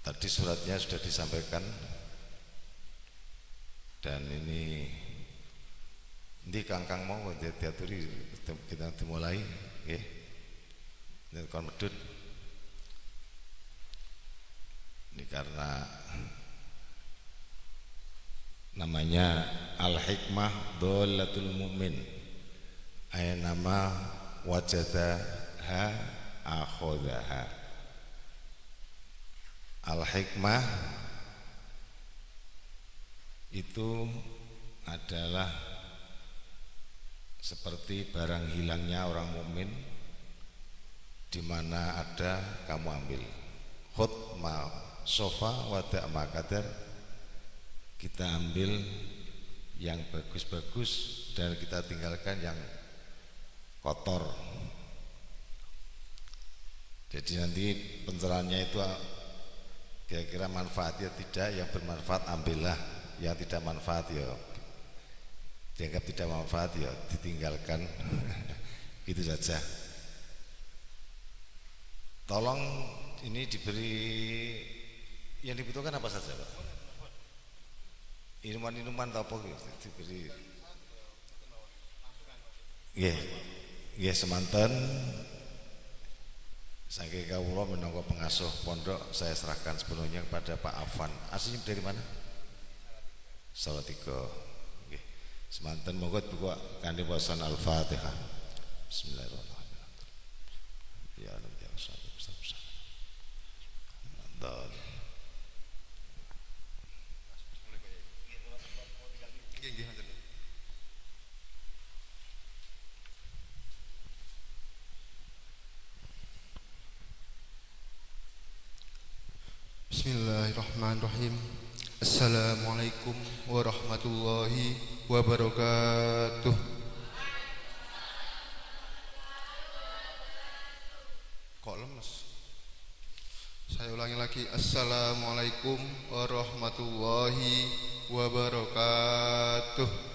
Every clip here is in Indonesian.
Tadi suratnya sudah disampaikan, dan ini kangkang mau diaturi kita dimulai, nggih. Ini kon medhut. Ini karena namanya Al-Hikmah Dholatul Mu'min, ayat nama wajadaha akhodaha. Al-Hikmah itu adalah seperti barang hilangnya orang mukmin, di mana ada kamu ambil. Khud ma sofa wada ma qadar, kita ambil yang bagus-bagus dan kita tinggalkan yang kotor. Jadi nanti pencerahannya itu kira-kira manfaat ya tidak, yang bermanfaat ambillah, yang tidak manfaat ya dianggap tidak manfaat ya ditinggalkan. Itu saja. Tolong ini diberi yang dibutuhkan apa saja, Pak? Minuman-minuman atau apa gitu diberi. Nggih, semanten. Saking kawula minangka pengasuh pondok, saya serahkan sepenuhnya kepada Pak Afan. Aslinya dari mana? Salatiga. Nggih. Semanten monggo buka kanthi wacan Al-Fatihah. Bismillahirrahmanirrahim. Ya Rabbi ya Rabbi. Bismillahirrahmanirrahim. Assalamualaikum warahmatullahi wabarakatuh. Kok lemes? Saya ulangi lagi. Assalamualaikum warahmatullahi wabarakatuh.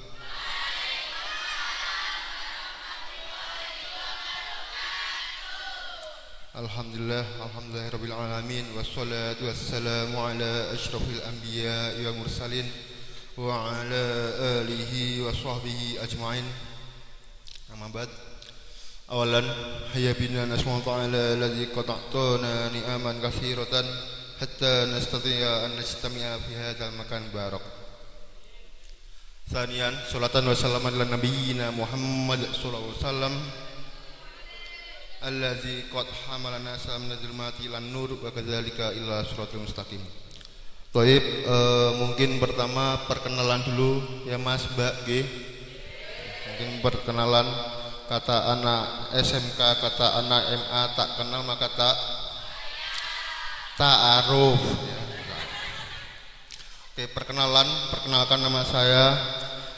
Alhamdulillahirabbil alamin, wassalatu wassalamu ala asyrafil anbiya'i wal mursalin wa ala alihi wa sahbihi ajma'in. Amma ba'd. Awalan hayya bina nasma ta'ala alladzi qata'tana ni'aman katsiratan hatta nastati'a an najtami'a fi hadzal makan barak. Tsaniyan salatan wa salaman ala nabiyyina Muhammad sallallahu alaihi wasallam allazi qad hamalana min zulmati lan nur wa kadzalika ila siratal mustaqim. Baik, mungkin pertama perkenalan dulu ya Mas, Mbak nggih. Mungkin perkenalan, kata anak SMK, kata anak MA tak kenal maka tak ta'aruf. Oke, perkenalkan nama saya.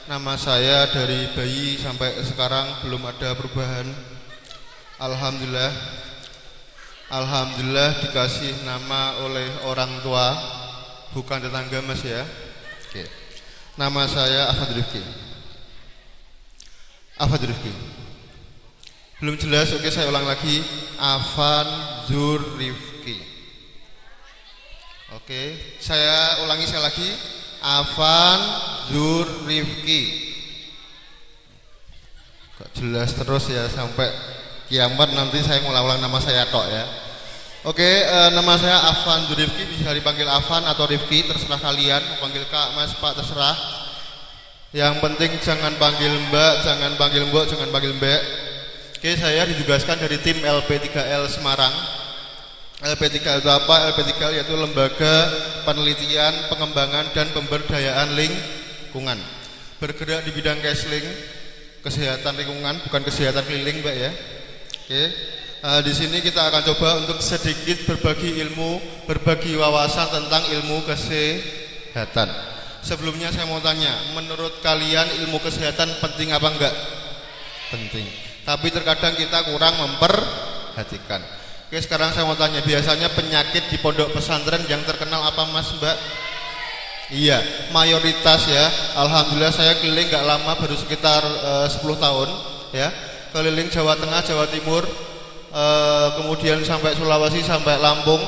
Nama saya dari bayi sampai sekarang belum ada perubahan. Alhamdulillah dikasih nama oleh orang tua, bukan tetangga Mas ya. Oke. Nama saya Afan Rifki. Belum jelas, oke saya ulang lagi. Afan Rifki. Oke, saya ulangi sekali lagi. Afan Rifki. Kok jelas terus ya sampai kiamat nanti saya ngulang-ulang nama saya tok ya. Oke, nama saya Afan Rifki, bisa dipanggil Afan atau Rifki, terserah kalian. Mau panggil Kak, Mas, Pak, terserah. Yang penting jangan panggil Mbak, jangan panggil Mbok, jangan panggil Mbak. Oke, saya ditugaskan dari tim LP3L Semarang. LP3 itu apa? LP3L yaitu Lembaga Penelitian, Pengembangan dan Pemberdayaan Lingkungan. Bergerak di bidang counseling, kesehatan lingkungan, bukan kesehatan keliling, Mbak ya. Oke, di sini kita akan coba untuk sedikit berbagi ilmu, berbagi wawasan tentang ilmu kesehatan. Sebelumnya saya mau tanya, menurut kalian ilmu kesehatan penting apa enggak? Penting. Tapi terkadang kita kurang memperhatikan. Oke, sekarang saya mau tanya, biasanya penyakit di pondok pesantren yang terkenal apa Mas, Mbak? Iya, mayoritas ya. Alhamdulillah saya keliling enggak lama, baru sekitar 10 tahun ya. Keliling Jawa Tengah, Jawa Timur, kemudian sampai Sulawesi, sampai Lampung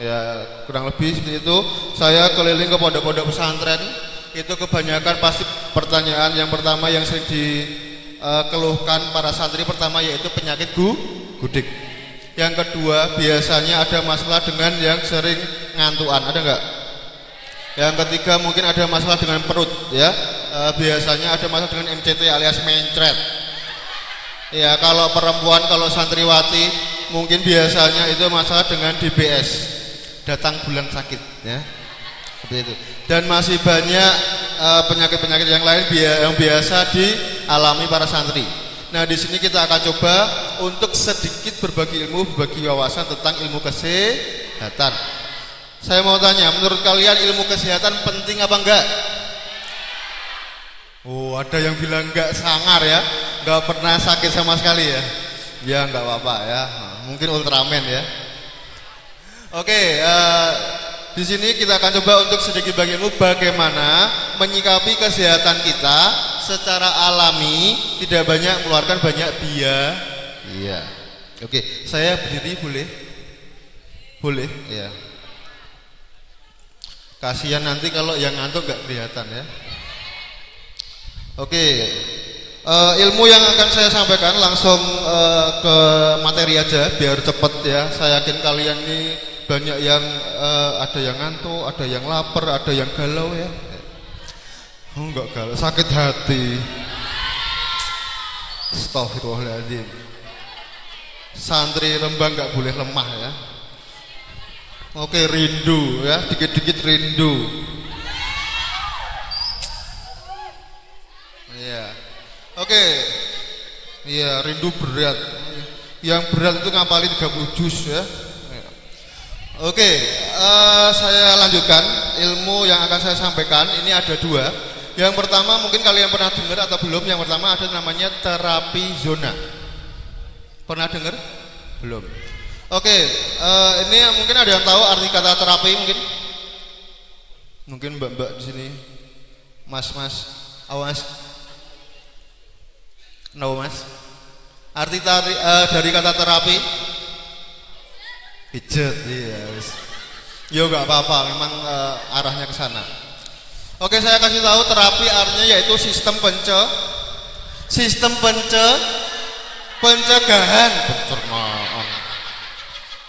Ya, kurang lebih seperti itu. Saya keliling ke pondok-pondok pesantren, itu kebanyakan pasti pertanyaan yang pertama yang sering dikeluhkan para santri pertama yaitu penyakit gudik. Yang kedua biasanya ada masalah dengan yang sering ngantuan, ada enggak? Yang ketiga mungkin ada masalah dengan perut, ya. Biasanya ada masalah dengan MCT alias mencret. Ya, kalau perempuan, kalau santriwati mungkin biasanya itu masalah dengan DBS, datang bulan sakit, ya. Seperti itu. Dan masih banyak penyakit-penyakit yang lain yang biasa dialami para santri. Nah, di sini kita akan coba untuk sedikit berbagi ilmu, berbagi wawasan tentang ilmu kesehatan. Saya mau tanya, menurut kalian ilmu kesehatan penting apa enggak? Oh, ada yang bilang enggak, sangar ya, enggak pernah sakit sama sekali ya. Ya enggak apa-apa ya, mungkin Ultraman ya. Oke, di sini kita akan coba untuk sedikit bagi ilmu bagaimana menyikapi kesehatan kita secara alami, tidak banyak mengeluarkan banyak biaya. Iya. Oke, saya berdiri boleh? Boleh, ya. Kasihan nanti kalau yang ngantuk enggak kelihatan ya. Oke, ilmu yang akan saya sampaikan langsung ke materi aja biar cepet ya. Saya yakin kalian ini banyak yang ada yang ngantuk, ada yang lapar, ada yang galau ya. Oh, enggak galau, sakit hati. Astagfirullahaladzim. Santri Rembang enggak boleh lemah ya. Oke, rindu ya, dikit-dikit rindu. Iya. Oke. Iya, rindu berat. Yang berat itu ngapalin 30 juz ya. Oke, saya lanjutkan ilmu yang akan saya sampaikan. Ini ada dua. Yang pertama mungkin kalian pernah dengar atau belum. Yang pertama ada namanya terapi zona. Pernah dengar? Belum. Oke, ini mungkin ada yang tahu arti kata terapi mungkin? Mungkin mbak-mbak di sini, mas-mas, awas. No mas. Arti dari kata terapi? Pijet, yes. Yo nggak apa-apa, memang arahnya ke sana. Oke, saya kasih tahu terapi artinya yaitu sistem pencegahan. Pencernaan.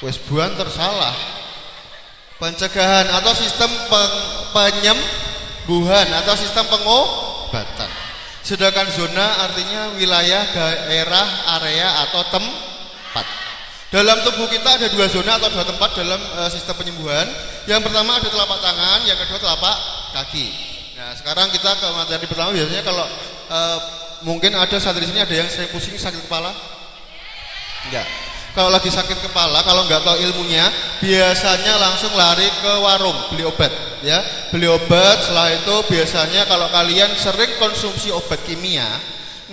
Wes buan tersalah. Pencegahan atau sistem penyembuhan atau sistem pengobatan. Sedangkan zona artinya wilayah, daerah, area atau tempat. Dalam tubuh kita ada dua zona atau dua tempat dalam sistem penyembuhan. Yang pertama ada telapak tangan, yang kedua telapak kaki. Nah, sekarang kita ke materi pertama. Biasanya kalau mungkin ada santri sini ada yang sering pusing, sakit kepala? Enggak. Kalau lagi sakit kepala, kalau nggak tahu ilmunya, biasanya langsung lari ke warung beli obat, ya. Beli obat. Setelah itu biasanya kalau kalian sering konsumsi obat kimia,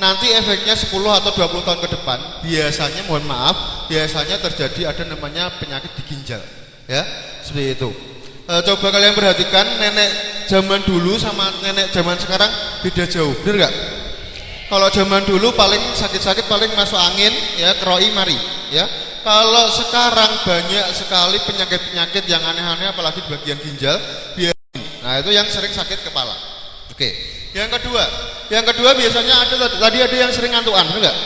nanti efeknya 10 atau 20 tahun ke depan, biasanya mohon maaf, biasanya terjadi ada namanya penyakit di ginjal, ya. Seperti itu. Coba kalian perhatikan nenek zaman dulu sama nenek zaman sekarang beda jauh, bener nggak? Kalau zaman dulu paling sakit-sakit paling masuk angin, ya, keroi mari, ya. Kalau sekarang banyak sekali penyakit-penyakit yang aneh-aneh, apalagi di bagian ginjal. Nah, itu yang sering sakit kepala. Oke. Yang kedua biasanya tadi ada yang sering ngantuan, enggak?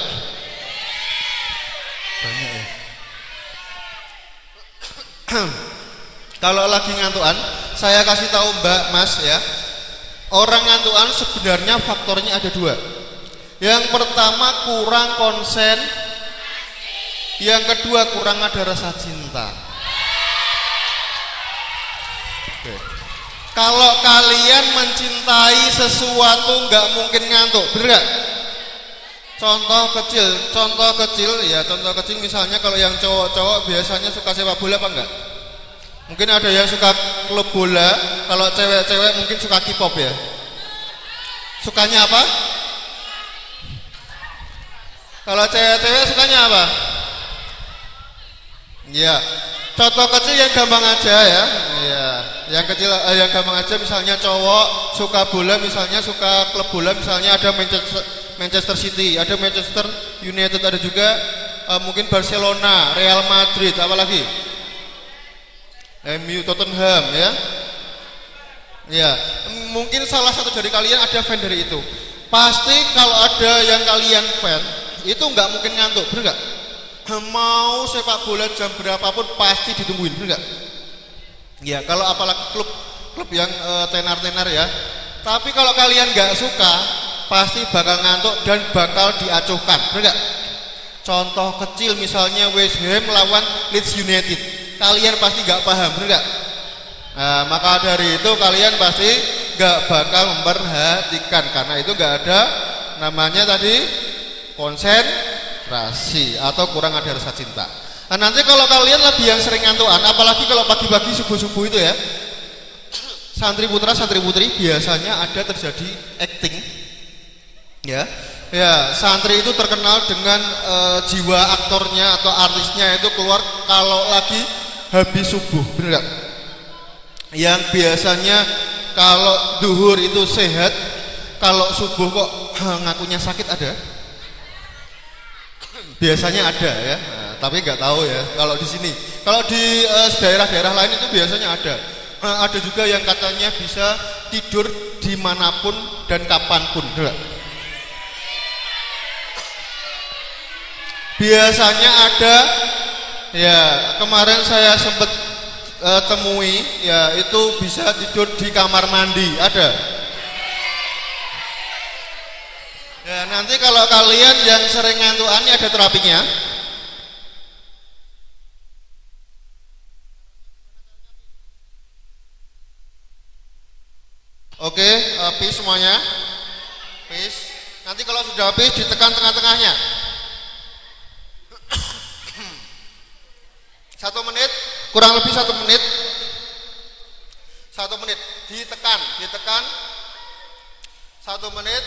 Banyak ya. Kalau lagi ngantuan, saya kasih tahu Mbak, Mas ya. Orang ngantuan sebenarnya faktornya ada dua. Yang pertama kurang konsen, yang kedua kurang ada rasa cinta. Oke. Kalau kalian mencintai sesuatu nggak mungkin ngantuk, bener nggak? Contoh kecil misalnya kalau yang cowok-cowok biasanya suka sepak bola apa enggak? Mungkin ada yang suka klub bola, kalau cewek-cewek mungkin suka K-pop ya. Sukanya apa? Kalau cewek-cewek sukanya apa? Iya. Contoh kecil yang gampang aja ya. Iya. Yang gampang aja misalnya cowok suka bola, misalnya suka klub bola, misalnya ada Manchester City, ada Manchester United, ada juga mungkin Barcelona, Real Madrid, apalagi MU Tottenham ya. Ya, mungkin salah satu dari kalian ada fan dari itu. Pasti kalau ada yang kalian fan, itu nggak mungkin ngantuk, bener nggak? Mau sepak bola jam berapapun pasti ditungguin, bener nggak? Ya, kalau apalagi klub yang tenar-tenar ya. Tapi kalau kalian nggak suka, pasti bakal ngantuk dan bakal diacuhkan, bener nggak? Contoh kecil misalnya West Ham lawan Leeds United, kalian pasti nggak paham, bener nggak? Nah, maka dari itu kalian pasti nggak bakal memperhatikan karena itu nggak ada namanya tadi konsentrasi atau kurang ada rasa cinta. Nah, nanti kalau kalian lebih yang sering ngantuan, apalagi kalau pagi-pagi subuh-subuh itu ya, santri putra santri putri biasanya ada terjadi acting, ya, santri itu terkenal dengan jiwa aktornya atau artisnya itu keluar kalau lagi habis subuh, bener gak? Yang biasanya kalau duhur itu sehat, kalau subuh kok ngakunya sakit ada? Biasanya ada ya, nah, tapi nggak tahu ya kalau di sini. Kalau di daerah-daerah lain itu biasanya ada. Ada juga yang katanya bisa tidur dimanapun dan kapanpun. Biasanya ada. Ya, kemarin saya sempat temui ya itu bisa tidur di kamar mandi, ada. Ya, nanti kalau kalian yang sering ngantuan ada terapinya. Oke, peace semuanya. Peace. Nanti kalau sudah peace ditekan tengah-tengahnya. 1 menit, kurang lebih 1 menit. 1 menit, ditekan. 1 menit,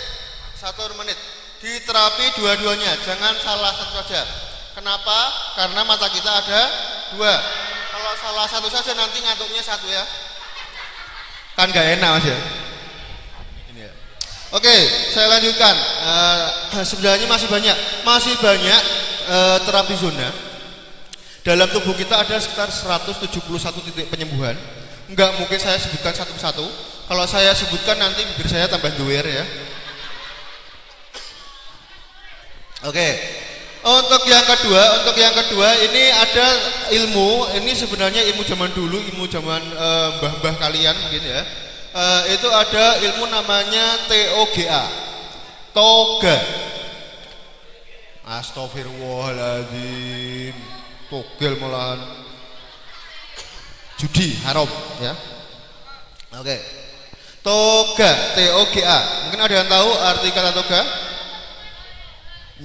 1 menit. Diterapi dua-duanya, jangan salah satu saja. Kenapa? Karena mata kita ada 2. Kalau salah satu saja nanti ngantuknya 1 ya. Kan gak enak Mas ya. Ini ya. Oke, saya lanjutkan. Sebenarnya masih banyak terapi zona. Dalam tubuh kita ada sekitar 171 titik penyembuhan. Enggak mungkin saya sebutkan satu persatu. Kalau saya sebutkan nanti bibir saya tambah doer ya. Oke. Untuk yang kedua ini ada ilmu. Ini sebenarnya ilmu zaman dulu, ilmu zaman mbah-mbah kalian mungkin ya. Itu ada ilmu namanya TOGA. Toga. Astagfirullahaladzim. Togel malahan. Judi haram ya. Oke. Toga, TOGA. Mungkin ada yang tahu arti kata toga?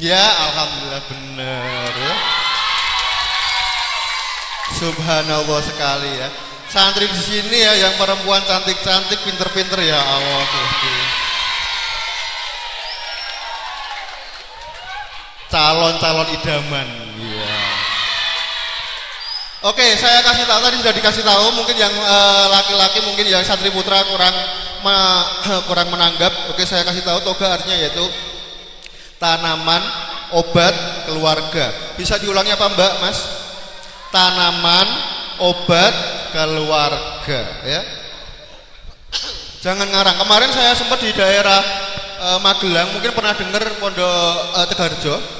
Ya, alhamdulillah benar ya. Subhanallah sekali ya. Santri di sini ya yang perempuan cantik-cantik, pinter-pinter ya Allah. Calon-calon idaman ya. Oke, saya kasih tahu tadi sudah dikasih tahu. Mungkin yang laki-laki, mungkin yang santri putra kurang menanggap. Oke, saya kasih tahu toga artinya yaitu tanaman obat keluarga. Bisa diulangi apa Mbak, Mas? Tanaman obat keluarga ya. Jangan ngarang. Kemarin saya sempat di daerah Magelang, mungkin pernah dengar Pondok Tegarjo.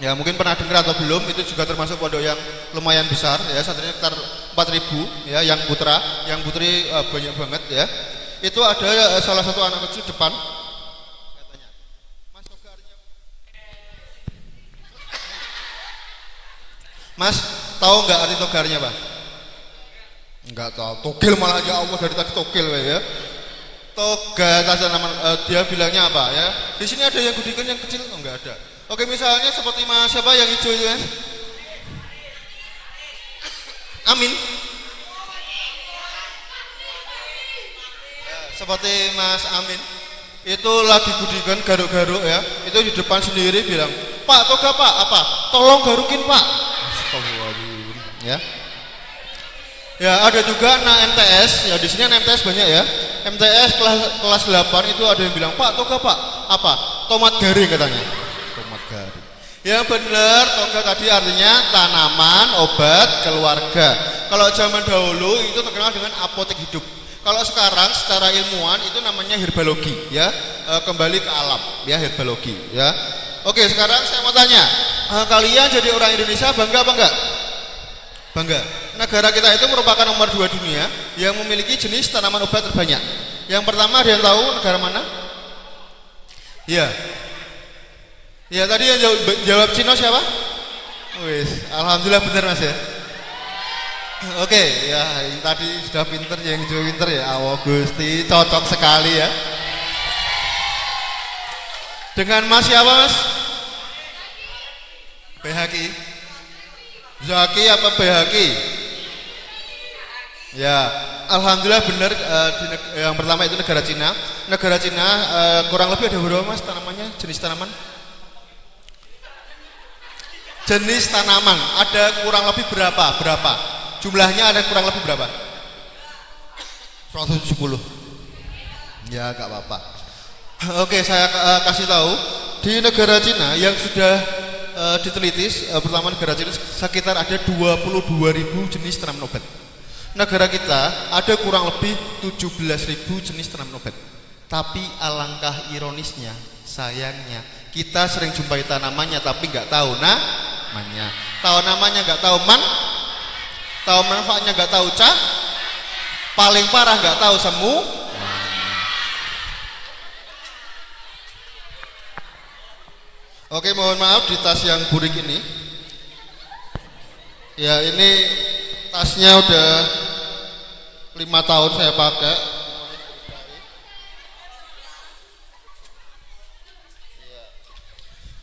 Ya mungkin pernah dengar atau belum, itu juga termasuk pondok yang lumayan besar ya, santrinya sekitar 4.000 ya, yang putra, yang putri banyak banget ya. Itu ada salah satu anak kecil depan katanya, Mas togarnya. Mas tahu nggak arti togarnya Pak? Nggak tahu. Togel malah ya Allah dari tadi togel ya. Toga tadi nama dia bilangnya apa ya? Di sini ada yang gudikan yang kecil, oh, nggak ada. Oke, misalnya seperti Mas siapa yang hijau itu kan? Amin. Ya, seperti Mas Amin. Itu lagi gudikan garuk-garuk ya. Itu di depan sendiri bilang, "Pak, toga Pak, apa? Tolong garukin Pak." Astagfirullahaladzim. Ya. Ya, ada juga anak MTS. Ya, di sini anak MTS banyak ya. MTS kelas 8 itu ada yang bilang, "Pak, toga Pak, apa? Tomat garing katanya." Tomat garing. Ya benar, toga tadi artinya tanaman obat keluarga. Kalau zaman dahulu itu terkenal dengan apotek hidup. Kalau sekarang secara ilmuwan itu namanya herbologi ya. Kembali ke alam ya, herbologi ya. Oke, sekarang saya mau tanya, kalian jadi orang Indonesia bangga apa enggak? Bangga. Negara kita itu merupakan nomor 2 dunia yang memiliki jenis tanaman obat terbanyak. Yang pertama ada yang tahu negara mana? Ya. Ya tadi yang jawab Cina siapa? Wis, alhamdulillah benar Mas ya. Oke, ya yang tadi sudah pinter, yang juga pinter ya. Allah Gusti, cocok sekali ya. Dengan Mas siapa Mas? Behaki. Zaki apa Behaki? Ya, alhamdulillah benar. Yang pertama itu negara Cina. Negara Cina kurang lebih ada berapa Mas tanamannya? Jenis tanaman? Jenis tanaman ada kurang lebih berapa? Berapa? Jumlahnya ada kurang lebih berapa? 170. Ya, gak apa-apa. Oke, saya kasih tahu di negara Cina yang sudah diteliti, pertama negara Cina sekitar ada 22.000 jenis tanaman obat. Negara kita ada kurang lebih 17.000 jenis tanaman obat. Tapi alangkah ironisnya, sayangnya kita sering jumpai tanamannya tapi nggak tahu namanya. Tahu namanya nggak tahu tahu manfaatnya nggak tahu paling parah nggak tahu Oke, mohon maaf di tas yang burik ini. Ya, ini tasnya udah 5 tahun saya pakai.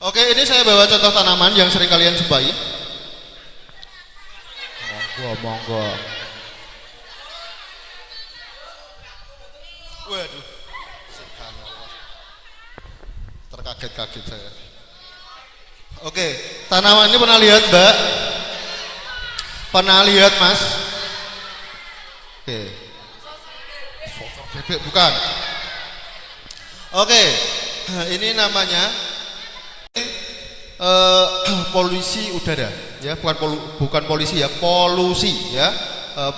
Oke, ini saya bawa contoh tanaman yang sering kalian jumpai. Monggo. Waduh. Subhanallah. Terkaget-kaget saya. Oke, tanaman ini pernah lihat Mbak? Pernah lihat Mas? Oke. Sosok bebek bukan? Oke, ini namanya polusi udara ya, bukan polusi ya, polusi ya.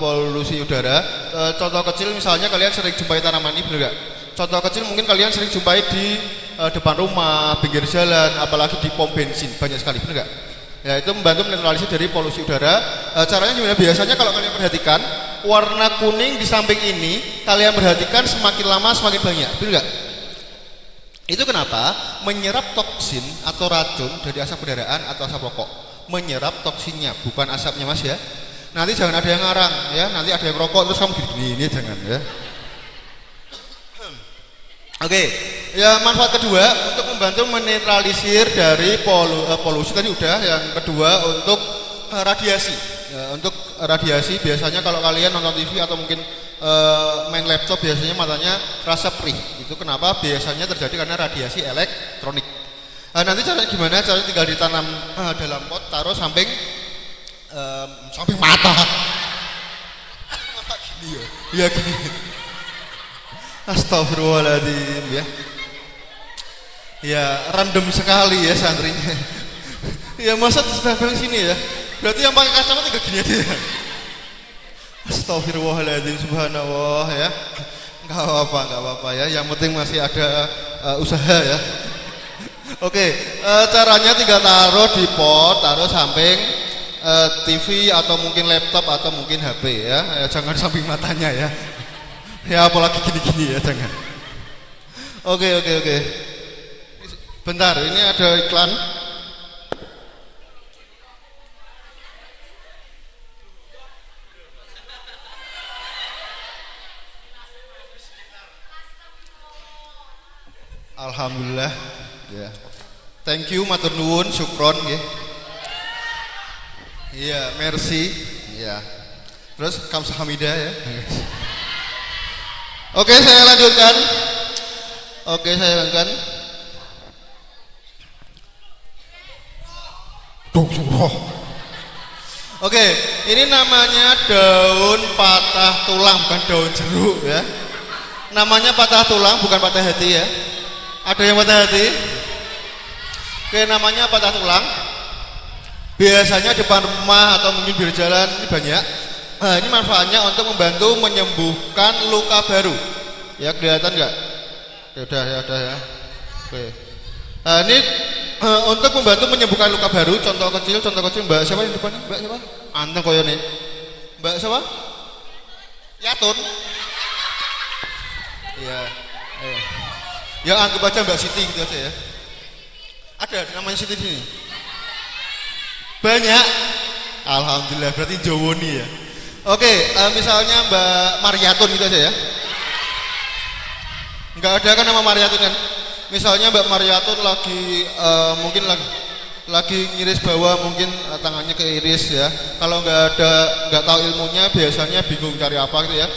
Polusi udara. Contoh kecil misalnya kalian sering jumpai tanaman ini, benar enggak? Contoh kecil mungkin kalian sering jumpai di depan rumah, pinggir jalan, apalagi di pom bensin, banyak sekali, benar enggak? Ya, itu membantu menetralisir dari polusi udara. Caranya gimana? Biasanya kalau kalian perhatikan warna kuning di samping ini, kalian perhatikan semakin lama semakin banyak, benar enggak? Itu kenapa? Menyerap toksin atau racun dari asap kendaraan atau asap rokok. Menyerap toksinnya, bukan asapnya Mas ya. Nanti jangan ada yang ngarang ya, nanti ada yang rokok terus kamu gini, ini jangan ya. Oke, ya manfaat kedua untuk membantu menetralisir dari polusi tadi udah. Yang kedua untuk radiasi. Ya, untuk radiasi biasanya kalau kalian nonton TV atau mungkin main laptop biasanya matanya rasa perih. Itu kenapa? Biasanya terjadi karena radiasi elektronik. Nanti caranya gimana? Caranya tinggal ditanam dalam pot, taruh samping mata. Gini ya. Iya gini. Astagfirullahaladzim ya. Ya random sekali ya santrinya. Ya masa ditempel sini ya. Berarti yang pakai kacamata tinggal gini aja ya. Astagfirullahaladzim, subhanallah ya. Enggak apa-apa ya. Yang penting masih ada usaha ya. Oke, caranya tinggal taruh di pot, taruh samping TV atau mungkin laptop atau mungkin HP ya. Jangan samping matanya ya. Ya apalagi gini-gini ya, jangan. Oke. Bentar, ini ada iklan. Alhamdulillah ya. Thank you, matur nuwun, syukron nggih. Iya, merci. Ya. Terus kamsahamnida ya. Oke, saya lanjutkan. Oke, ini namanya daun patah tulang, bukan daun jeruk ya. Namanya patah tulang, bukan patah hati ya. Ada yang patah hati? Oke, namanya patah tulang. Biasanya depan rumah atau mungkin di jalan ini banyak. Nah, ini manfaatnya untuk membantu menyembuhkan luka baru. Ya, kelihatan nggak? Ya udah ya. Oke. Nah, ini untuk membantu menyembuhkan luka baru. Contoh kecil Mbak siapa yang depan? Mbak siapa? Anteng koyo nih. Mbak siapa? Yatun. Iya. Ya anggap aja Mbak Siti gitu aja ya. Ada namanya Siti di sini. Banyak. Alhamdulillah berarti Jawa nih ya. Oke, misalnya Mbak Mariatun gitu aja ya. Enggak ada kan nama Mariatun kan? Misalnya Mbak Mariatun lagi mungkin lagi ngiris bawah, mungkin tangannya keiris ya. Kalau nggak tahu ilmunya, biasanya bingung cari apa gitu ya.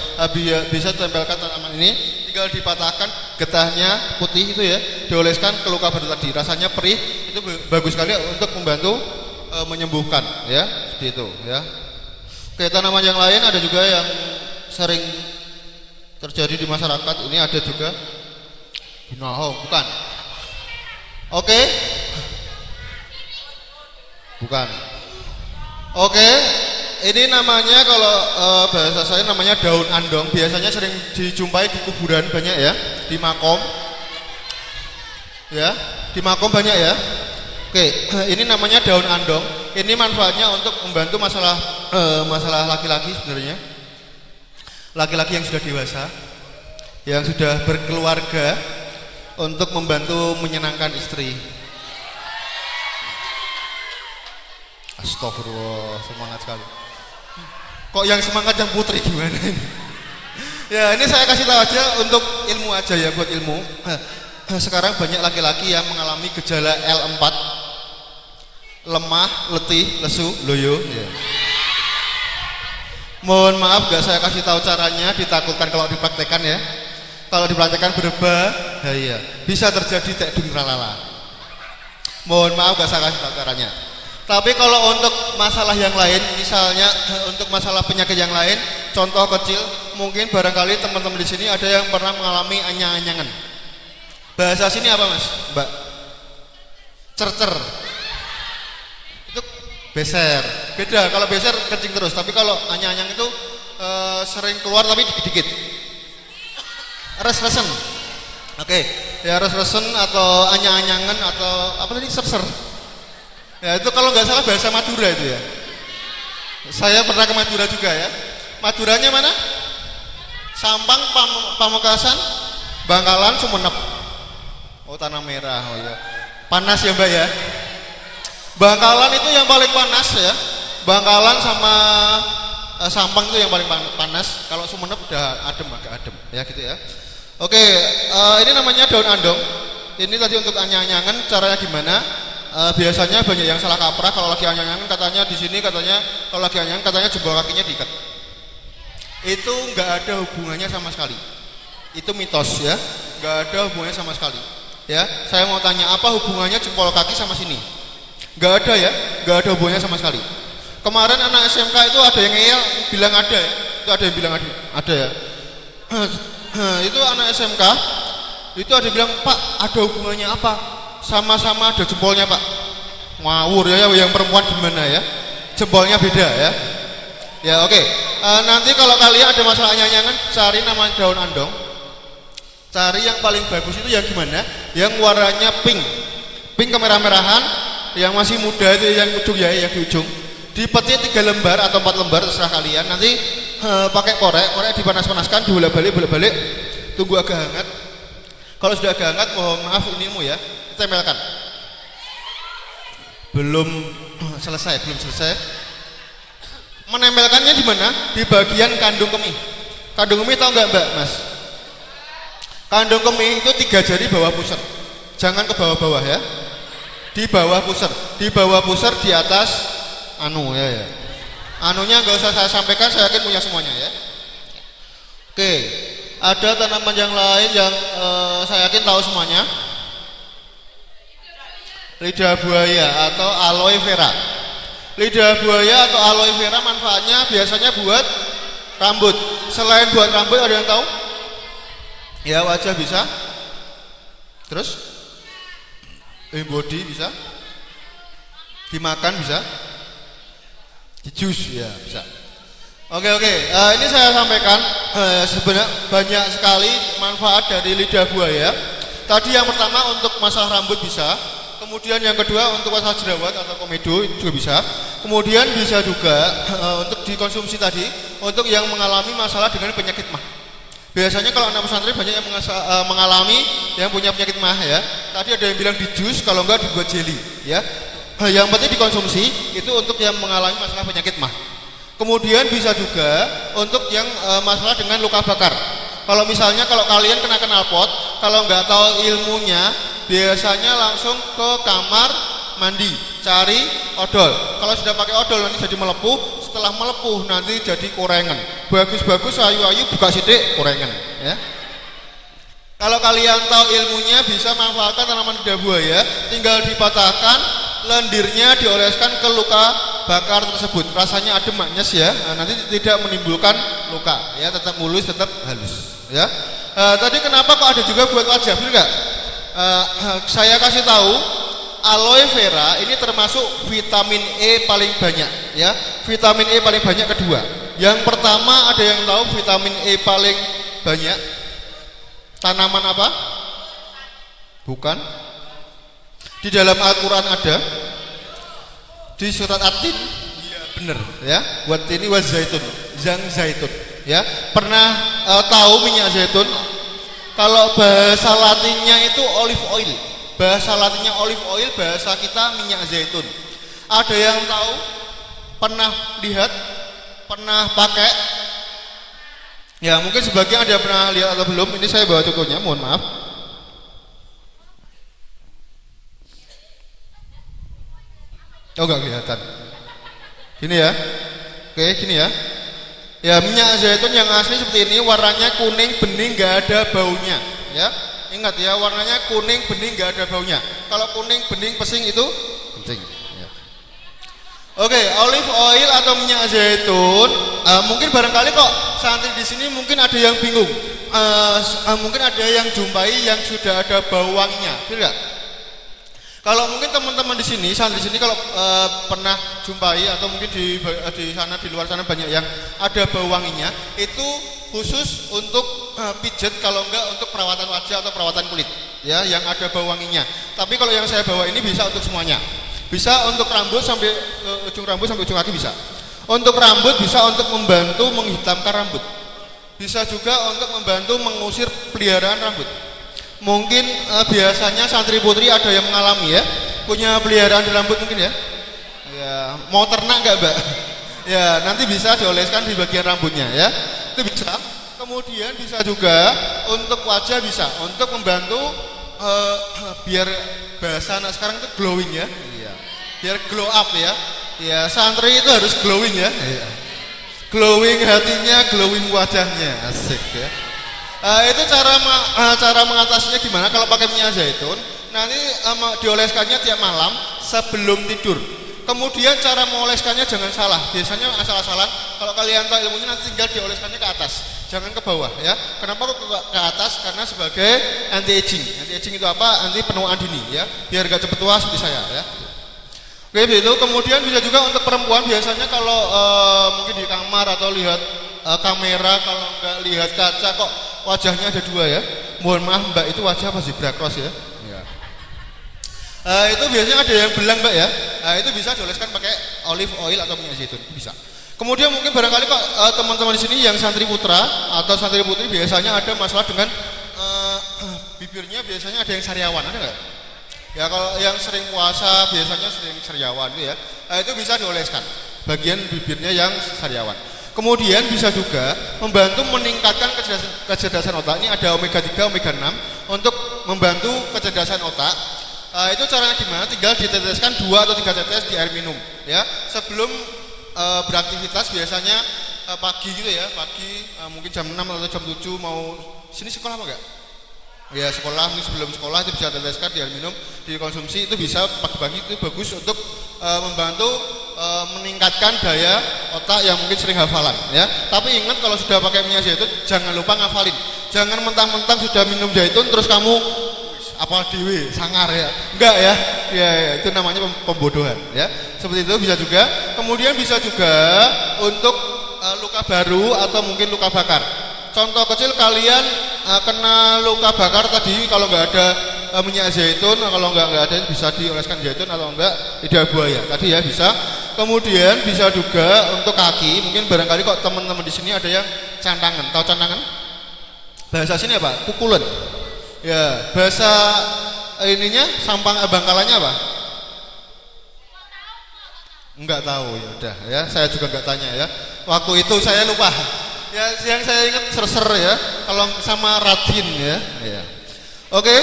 Bisa tempelkan tanaman ini, tinggal dipatahkan getahnya putih itu ya, dioleskan ke luka baru tadi. Rasanya perih, itu bagus sekali untuk membantu menyembuhkan ya, seperti itu ya. Oke, tanaman yang lain ada juga yang sering terjadi di masyarakat. Ini ada juga binoho, bukan? Oke. Bukan. Oke, ini namanya kalau bahasa saya namanya daun andong. Biasanya sering dijumpai di kuburan banyak ya, di makom. Ya, di makom banyak ya. Oke, ini namanya daun andong. Ini manfaatnya untuk membantu masalah laki-laki sebenarnya. Laki-laki yang sudah dewasa, yang sudah berkeluarga, untuk membantu menyenangkan istri. Astagfirullah, semangat sekali. Kok yang semangat yang putri gimana ini? Ya, ini saya kasih tahu aja untuk ilmu aja ya, buat ilmu. Sekarang banyak laki-laki yang mengalami gejala L4, lemah, letih, lesu, loyo. Ya. Mohon maaf, gak saya kasih tahu caranya, ditakutkan kalau dipraktekkan ya. Kalau dipraktekkan berbahaya, bisa terjadi tekdung tralala. Mohon maaf, gak saya kasih tahu caranya. Tapi kalau untuk masalah yang lain, misalnya untuk masalah penyakit yang lain, contoh kecil, mungkin barangkali teman-teman di sini ada yang pernah mengalami anyang-anyangan. Bahasa sini apa mas, mbak? Cercer. Itu beser. Beda. Kalau beser kencing terus, tapi kalau anyang-anyang itu sering keluar tapi dikit-dikit. Res-resen. Oke, ya res-resen atau anyang-anyangan atau apa tadi, ser-ser. Ya itu kalau nggak salah bahasa Madura itu ya. Saya pernah ke Madura juga ya. Maduranya mana? Sampang, Pamekasan, Bangkalan, Sumenep. Oh, Tanah Merah. Oh ya. Panas ya mbak ya. Bangkalan itu yang paling panas ya. Bangkalan sama Sampang itu yang paling panas. Kalau Sumenep udah adem, agak adem ya gitu ya. Oke, ini namanya daun andong. Ini tadi untuk anyang-anyangan. Caranya gimana? Biasanya banyak yang salah kaprah. Kalau lagi anyang-anyangan katanya di sini, katanya kalau lagi anyang katanya jempol kakinya diikat. Itu nggak ada hubungannya sama sekali. Itu mitos ya, nggak ada hubungannya sama sekali. Ya, saya mau tanya apa hubungannya jempol kaki sama sini? Nggak ada ya, nggak ada hubungannya sama sekali. Kemarin anak SMK itu ada yang ngeyel bilang ada ya, itu ada yang bilang ada ya. Itu anak SMK itu ada yang bilang, Pak ada hubungannya apa? Sama-sama ada jempolnya Pak. Ngawur ya, yang perempuan gimana ya? Jempolnya beda ya. Ya oke. Nanti kalau kalian ada masalah anyangan, cari nama daun andong. Cari yang paling bagus itu yang gimana? Yang warnanya pink. Pink kemerah-merahan. Yang masih muda itu yang ujung ya, yang di ujung. Dipetik 3 lembar atau 4 lembar terserah kalian. Nanti pakai korek dipanas-panaskan, dibolak-balik, tunggu agak hangat. Kalau sudah agak hangat, mohon maaf inimu ya, tempelkan. Belum selesai. Menempelkannya di mana? Di bagian kandung kemih. Kandung kemih tahu nggak Mbak, Mas? Kandung kemih itu 3 jari bawah pusar. Jangan ke bawah-bawah ya. Di bawah pusar. Di bawah pusar, di atas anu ya. Anunya nggak usah saya sampaikan, saya yakin punya semuanya ya. Oke, ada tanaman yang lain yang saya yakin tahu semuanya. Lidah buaya atau aloe vera. Lidah buaya atau aloe vera manfaatnya biasanya buat rambut. Selain buat rambut ada yang tahu? Ya wajah bisa. Terus? Body bisa. Dimakan bisa. Di jus ya bisa. Oke. Ini saya sampaikan sebenarnya banyak sekali manfaat dari lidah buaya. Tadi yang pertama untuk masalah rambut bisa. Kemudian yang kedua untuk masalah jerawat atau komedo itu juga bisa. Kemudian bisa juga untuk dikonsumsi tadi untuk yang mengalami masalah dengan penyakit mah. Biasanya kalau anak pesantren banyak yang mengalami yang punya penyakit mah ya. Tadi ada yang bilang di jus, kalau enggak dibuat jelly ya. Yang penting dikonsumsi itu untuk yang mengalami masalah penyakit mah. Kemudian bisa juga untuk yang masalah dengan luka bakar. Kalau misalnya kalau kalian kena knalpot, kalau nggak tahu ilmunya, biasanya langsung ke kamar mandi, cari odol. Kalau sudah pakai odol nanti jadi melepuh, setelah melepuh nanti jadi korengan. Bagus-bagus ayu-ayu buka sidik korengan, ya. Kalau kalian tahu ilmunya bisa manfaatkan tanaman lidah buaya, tinggal dipatahkan, lendirnya dioleskan ke luka bakar tersebut. Rasanya adem manis ya, nanti tidak menimbulkan luka, ya, tetap mulus, tetap halus. Ya, tadi kenapa kok ada juga buat wajah, betul nggak? Saya kasih tahu, aloe vera ini termasuk vitamin E paling banyak, ya. Vitamin E paling banyak kedua. Yang pertama ada yang tahu vitamin E paling banyak tanaman apa? Bukan. Di dalam Al-Quran ada. Di surat At-Tin. Iya, benar, ya. Buat ini wa zaitun, zang zaitun. Ya, pernah tahu minyak zaitun? Kalau bahasa Latinnya itu olive oil. Bahasa Latinnya olive oil, bahasa kita minyak zaitun. Ada yang tahu? Pernah lihat? Pernah pakai? Ya, mungkin sebagian ada pernah lihat atau belum. Ini saya bawa contohnya, mohon maaf. Oh, enggak kelihatan. Gini ya. Oke, gini ya. Ya, minyak zaitun yang asli seperti ini, warnanya kuning bening, gak ada baunya, ya. Ingat ya, warnanya kuning bening, gak ada baunya. Kalau kuning bening pesing itu penting. Ya. Oke, olive oil atau minyak zaitun, mungkin barangkali kok santri di sini mungkin ada yang bingung, mungkin ada yang jumpai yang sudah ada bau wanginya, betul nggak? Kalau mungkin teman-teman di sini, santri di sini kalau pernah jumpai atau mungkin di sana di luar sana banyak yang ada bau wanginya, itu khusus untuk pijet, kalau enggak untuk perawatan wajah atau perawatan kulit, ya, yang ada bau wanginya. Tapi kalau yang saya bawa ini bisa untuk semuanya. Bisa untuk rambut sampai ujung rambut sampai ujung kaki bisa. Untuk rambut bisa untuk membantu menghitamkan rambut. Bisa juga untuk membantu mengusir peliharaan rambut. Mungkin biasanya santri putri ada yang mengalami ya, punya peliharaan di rambut mungkin ya. Ya, mau ternak nggak mbak? Ya, nanti bisa dioleskan di bagian rambutnya ya. Itu bisa. Kemudian bisa juga untuk wajah bisa, untuk membantu biar bahasa anak sekarang itu glowing ya. Iya. Biar glow up ya. Ya, santri itu harus glowing ya. Iya. Glowing hatinya, glowing wajahnya, asik ya. Itu cara mengatasinya gimana? Kalau pakai minyak zaitun, nanti dioleskannya tiap malam sebelum tidur. Kemudian cara mengoleskannya jangan salah. Biasanya asal-asalan. Kalau kalian tahu ilmunya nanti tinggal dioleskannya ke atas, jangan ke bawah ya. Kenapa kok ke atas? Karena sebagai anti aging. Anti aging itu apa? Anti penuaan dini ya. Biar gak cepet tua seperti saya ya. Oke, begitu. Kemudian bisa juga untuk perempuan, biasanya kalau mungkin di kamar atau lihat kamera, kalau nggak lihat kaca kok wajahnya ada dua ya. Mohon maaf mbak, itu wajah apa zebra cross ya? Ya. Itu biasanya ada yang belang mbak ya. Itu bisa dioleskan pakai olive oil atau minyak zaitun, bisa. Kemudian mungkin barangkali kok teman-teman di sini yang santri putra atau santri putri biasanya ada masalah dengan bibirnya, biasanya ada yang sariawan, ada nggak? Ya, kalau yang sering puasa biasanya sering sariawan itu ya. Itu bisa dioleskan bagian bibirnya yang sariawan. Kemudian bisa juga membantu meningkatkan kecerdasan otak. Ini ada omega 3, omega 6 untuk membantu kecerdasan otak. Itu caranya gimana? Tinggal diteteskan 2 atau 3 tetes di air minum ya. Sebelum beraktivitas biasanya pagi gitu ya, pagi mungkin jam 6 atau jam 7 mau sini sekolah apa enggak? Ya, sekolah, mungkin sebelum sekolah itu bisa diteteskan di air minum, dikonsumsi. Itu bisa pagi-pagi, itu bagus untuk membantu meningkatkan daya otak yang mungkin sering hafalan ya. Tapi ingat, kalau sudah pakai minyak zaitun jangan lupa ngafalin. Jangan mentang-mentang sudah minum zaitun terus kamu apal dewe sangar ya. Enggak ya. Ya, itu namanya pembodohan ya. Seperti itu bisa juga. Kemudian bisa juga untuk luka baru atau mungkin luka bakar. Contoh kecil kalian kena luka bakar tadi, kalau nggak ada minyak zaitun, kalau nggak ada bisa dioleskan zaitun atau enggak lidah buaya tadi ya bisa. Kemudian bisa juga untuk kaki, mungkin barangkali kok teman-teman di sini ada yang cantangan. Tahu cantangan? Bahasa sini apa? Pukulan. Ya, bahasa ininya sampang bangkalannya apa? Enggak tahu, ya udah ya, saya juga enggak tanya ya. Waktu itu saya lupa. Ya, yang saya ingat ser-ser ya, kalau sama Ratin ya. Ya. Oke.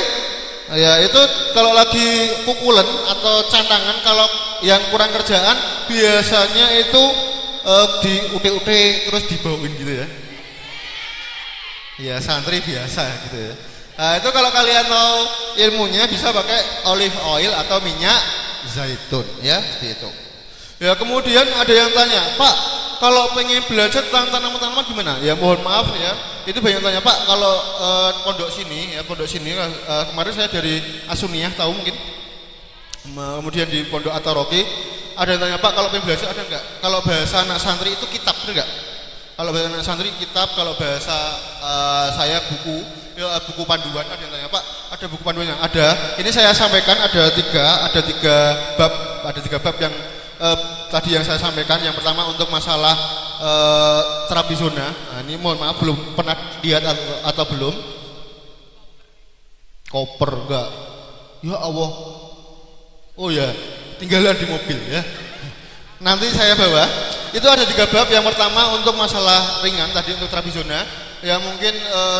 Ya, itu kalau lagi pukulan atau cantangan, kalau yang kurang kerjaan biasanya itu diute-ute terus dibauin gitu ya. Ya, santri biasa gitu ya. Nah, itu kalau kalian mau ilmunya bisa pakai olive oil atau minyak zaitun ya, seperti itu. Ya, kemudian ada yang tanya, Pak, kalau pengen belajar tentang tanaman-tanaman gimana? Ya mohon maaf ya, itu banyak tanya, Pak, kalau pondok sini kemarin saya dari Asuniah, tahu mungkin. Kemudian di pondok Ataroki ada yang tanya, Pak, kalau pengen belajar ada enggak? Kalau bahasa anak santri itu kitab, benar enggak? Kalau bahasa anak santri kitab, kalau bahasa saya buku, ya, buku panduan. Ada yang tanya, Pak, ada buku panduannya? Ada. Ini saya sampaikan ada tiga bab yang tadi yang saya sampaikan. Yang pertama untuk masalah terapi zona. Nah, ini mohon maaf belum pernah lihat atau belum. Koper enggak? Ya Allah. Oh ya, tinggalan di mobil ya. Nanti saya bawa. Itu ada 3 bab. Yang pertama untuk masalah ringan tadi untuk terapi zona. Ya mungkin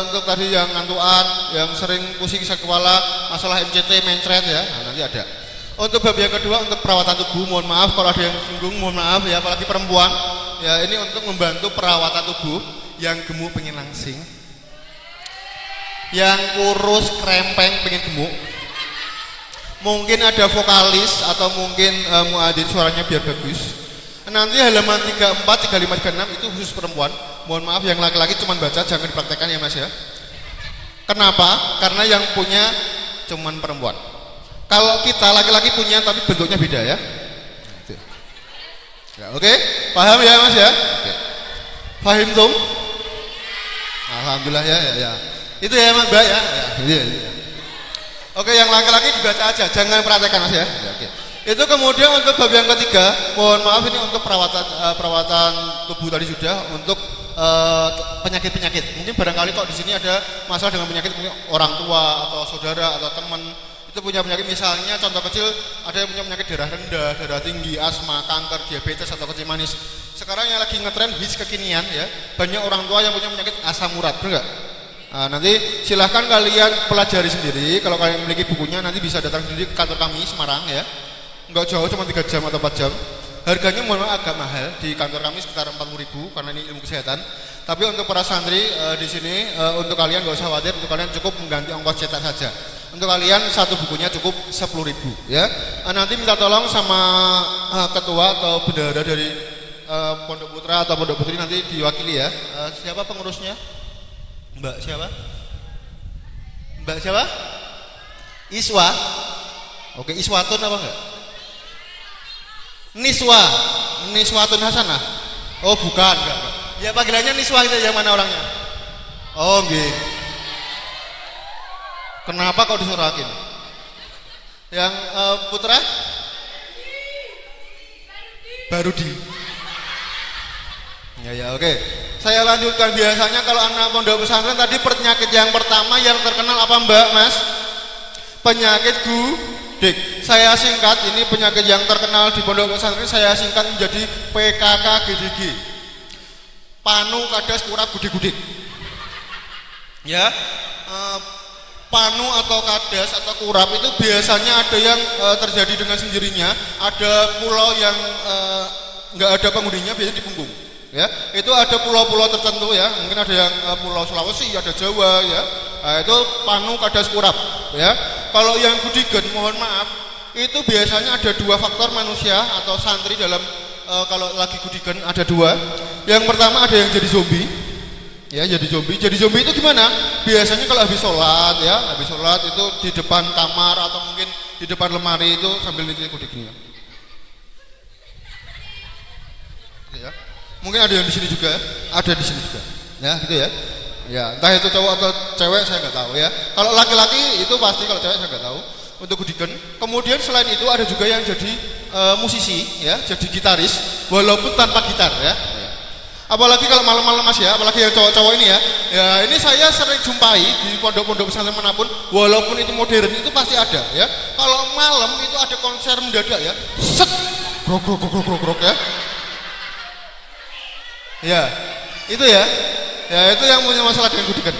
untuk tadi yang ngantuan, yang sering pusing sakit kepala, masalah MCT, mencret ya. Nah, nanti ada. Untuk bab yang kedua untuk perawatan tubuh, mohon maaf kalau ada yang singgung, mohon maaf ya, apalagi perempuan. Ya, ini untuk membantu perawatan tubuh. Yang gemuk pengen langsing, yang kurus krempeng pengen gemuk, mungkin ada vokalis atau mungkin muadzin suaranya biar bagus. Nanti halaman 34, 35, 36 itu khusus perempuan. Mohon maaf yang laki-laki cuman baca, jangan dipraktekkan ya Mas ya. Kenapa? Karena yang punya cuman perempuan. Kalau kita laki-laki punya tapi bentuknya beda ya. Ya, oke, paham ya Mas ya? Oke. Paham tum? Alhamdulillah ya. Itu ya Mbak ya. Ya. Oke, yang laki-laki dibaca aja, jangan praktekkan Mas ya. Oke. Itu kemudian untuk bab yang ketiga, mohon maaf ini untuk perawatan tubuh tadi sudah, untuk penyakit-penyakit. Mungkin barangkali kok di sini ada masalah dengan penyakit, mungkin orang tua atau saudara atau teman itu punya penyakit, misalnya contoh kecil ada yang punya penyakit darah rendah, darah tinggi, asma, kanker, diabetes atau kencing manis. Sekarang yang lagi ngetren hits kekinian ya, banyak orang tua yang punya penyakit asam urat, benar enggak? Nah, nanti silahkan kalian pelajari sendiri. Kalau kalian memiliki bukunya nanti bisa datang sendiri ke kantor kami Semarang ya. Enggak jauh, cuma 3 jam atau 4 jam. Harganya mohon maaf agak mahal, di kantor kami sekitar 40.000 karena ini ilmu kesehatan. Tapi untuk para santri di sini untuk kalian enggak usah khawatir, untuk kalian cukup mengganti ongkos cetak saja. Untuk kalian satu bukunya cukup 10.000 ya. Nanti minta tolong sama ketua atau bendahara dari Pondok Putra atau Pondok Putri nanti diwakili ya. Siapa pengurusnya? Mbak siapa? Mbak siapa? Iswa. Oke, Iswatun apa enggak? Niswatun Hasanah. Oh, bukan enggak. Ya panggilannya Niswa itu, yang mana orangnya? Oh, nggih. Kenapa kau disurakin? Yang putra? Barudi. Ya, oke. Saya lanjutkan. Biasanya kalau anak pondok pesantren tadi penyakit yang pertama yang terkenal apa Mbak, Mas? Penyakit gudeg. Saya singkat, ini penyakit yang terkenal di pondok pesantren saya singkat menjadi PKK-GDG. Panu kadas kurap gudik-gudik. Ya. Panu atau kadas atau kurap itu biasanya ada yang terjadi dengan sendirinya, ada pulau yang nggak ada penghuninya, biasanya di punggung. Ya, itu ada pulau-pulau tertentu ya, mungkin ada yang pulau Sulawesi, ada Jawa ya. Nah, itu panu kadas kurap ya. Kalau yang gudigen, mohon maaf, itu biasanya ada 2 faktor manusia atau santri dalam kalau lagi gudigen ada 2. Yang pertama ada yang jadi zombie. Ya, jadi zombie. Jadi zombie itu gimana? Biasanya kalau habis sholat ya, habis sholat itu di depan kamar atau mungkin di depan lemari itu sambil nitik gudik gini ya. Mungkin ada yang di sini juga, ada di sini juga. Ya, gitu ya. Ya, entah itu cowok atau cewek saya nggak tahu ya. Kalau laki-laki itu pasti, kalau cewek saya nggak tahu. Untuk gudikan. Kemudian selain itu ada juga yang jadi musisi, ya, jadi gitaris, walaupun tanpa gitar, ya. Apalagi kalau malam-malam Mas ya, apalagi yang cowok-cowok ini ya. Ya, ini saya sering jumpai di pondok-pondok pesantren manapun, walaupun itu modern itu pasti ada, ya. Kalau malam itu ada konser mendadak ya. Set, grok ya. Ya, itu ya. Ya, itu yang punya masalah dengan gudikan.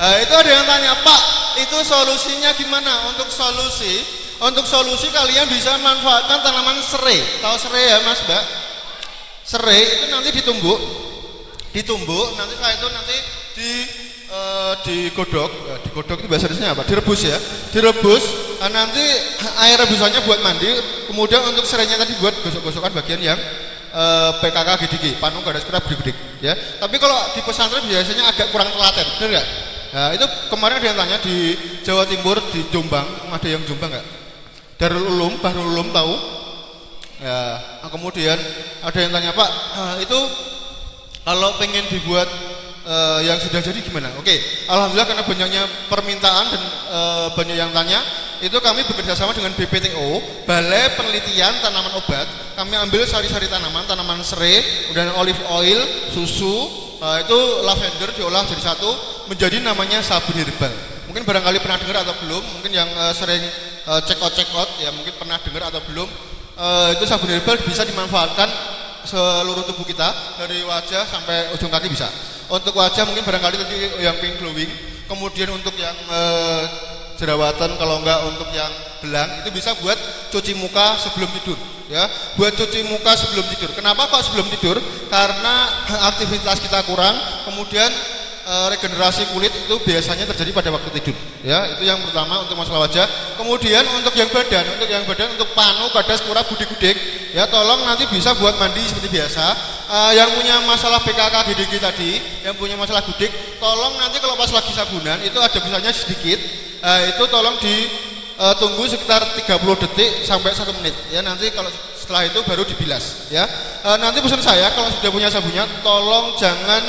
Nah, itu ada yang tanya, Pak, itu solusinya gimana? Untuk solusi kalian bisa manfaatkan tanaman serai. Tahu serai ya, Mas, Mbak? Serai itu nanti ditumbuk, nanti setelah itu nanti digodok. Ya, digodok itu bahasa Indonesia apa? Direbus ya. Direbus, nanti air rebusannya buat mandi, kemudian untuk serainya tadi buat gosok-gosokan bagian yang PKK GDG, panu garis kerap gede-gede ya. Tapi kalau di pesantren biasanya agak kurang telaten, benar nggak? Nah, itu kemarin ada yang tanya di Jawa Timur, di Jombang, ada yang Jombang nggak? Darul Ulum, Bahrul Ulum tahu? Ya, kemudian ada yang tanya, Pak, itu kalau pengen dibuat yang sudah jadi gimana? Oke, alhamdulillah karena banyaknya permintaan dan banyak yang tanya, itu kami bekerja sama dengan BPTO, Balai Penelitian Tanaman Obat. Kami ambil sari-sari tanaman serai, kemudian olive oil, susu, itu lavender diolah jadi satu, menjadi namanya sabun herbal. Mungkin barangkali pernah dengar atau belum, mungkin yang sering check out ya mungkin pernah dengar atau belum. Itu sabun herbal bisa dimanfaatkan seluruh tubuh kita dari wajah sampai ujung kaki bisa. Untuk wajah mungkin barangkali tadi yang pink glowing, kemudian untuk yang jerawatan, kalau enggak untuk yang belang itu bisa buat cuci muka sebelum tidur ya, buat cuci muka sebelum tidur. Kenapa kok sebelum tidur? Karena aktivitas kita kurang, kemudian regenerasi kulit itu biasanya terjadi pada waktu tidur ya. Itu yang pertama untuk masalah wajah. Kemudian untuk yang badan, untuk panu, kadas, kurap, budik-budik ya, tolong nanti bisa buat mandi seperti biasa. Yang punya masalah BKK GDG tadi, yang punya masalah budik, tolong nanti kalau pas lagi sabunan itu ada busanya sedikit, itu tolong ditunggu sekitar 30 detik sampai 1 menit ya. Nanti kalau setelah itu baru dibilas ya. Nanti pesan saya kalau sudah punya sabunnya tolong jangan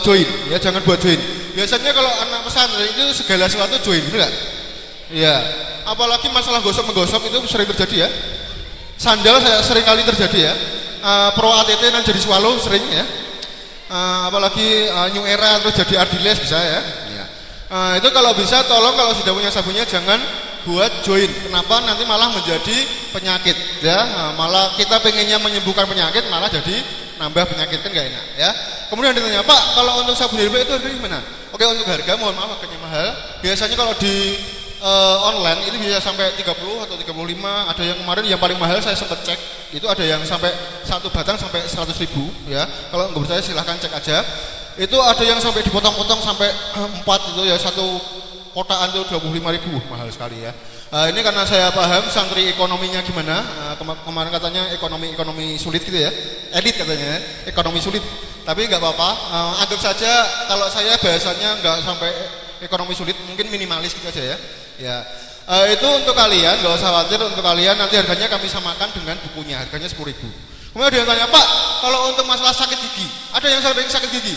join ya, jangan buat join. Biasanya kalau anak pesantren itu segala sesuatu join, benar nggak? Iya. Apalagi masalah gosok-menggosok itu sering terjadi ya. Sandal saya sering kali terjadi ya. Pro ATT dan jadi swallow sering ya. Apalagi New Era terus jadi Ardiles bisa ya. Itu kalau bisa tolong kalau sudah punya sabunnya jangan buat join. Kenapa? Nanti malah menjadi penyakit ya. Malah kita pengennya menyembuhkan penyakit malah jadi nambah penyakit, kan gak enak ya. Kemudian ditanya, Pak, kalau untuk sabun herbal itu harganya gimana? Oke, untuk harga mohon maaf harganya mahal. Biasanya kalau di online itu bisa sampai 30 atau 35. Ada yang kemarin yang paling mahal saya sempat cek itu ada yang sampai satu batang sampai 100.000 ya. Kalau nggak percaya silahkan cek aja. Itu ada yang sampai dipotong-potong sampai 4 itu ya, satu kotaan itu 25.000, mahal sekali ya. Ini karena saya paham santri ekonominya gimana. Kemarin katanya ekonomi sulit gitu ya, elit katanya ekonomi sulit. Tapi nggak apa-apa, anggap saja kalau saya bahasanya nggak sampai ekonomi sulit, mungkin minimalis gitu aja ya. Ya, itu untuk kalian, nggak usah khawatir, untuk kalian nanti harganya kami samakan dengan bukunya, harganya 10.000. Kemudian ada yang tanya, Pak, kalau untuk masalah sakit gigi, ada yang sering sakit gigi?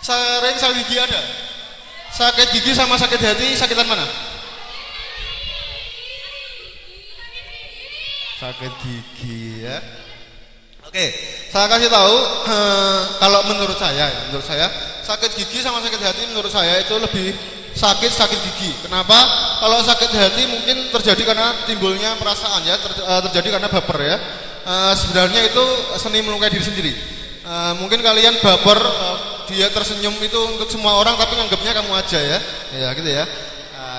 Sering sakit gigi ada? Sakit gigi sama sakit hati, sakitan mana? Sakit gigi ya. Oke, saya kasih tahu, kalau menurut saya sakit gigi sama sakit hati menurut saya itu lebih sakit gigi. Kenapa? Kalau sakit hati mungkin terjadi karena timbulnya perasaan ya, terjadi karena baper ya. Sebenarnya itu seni melukai diri sendiri. Mungkin kalian baper, dia tersenyum itu untuk semua orang tapi nganggapnya kamu aja ya. Ya gitu ya.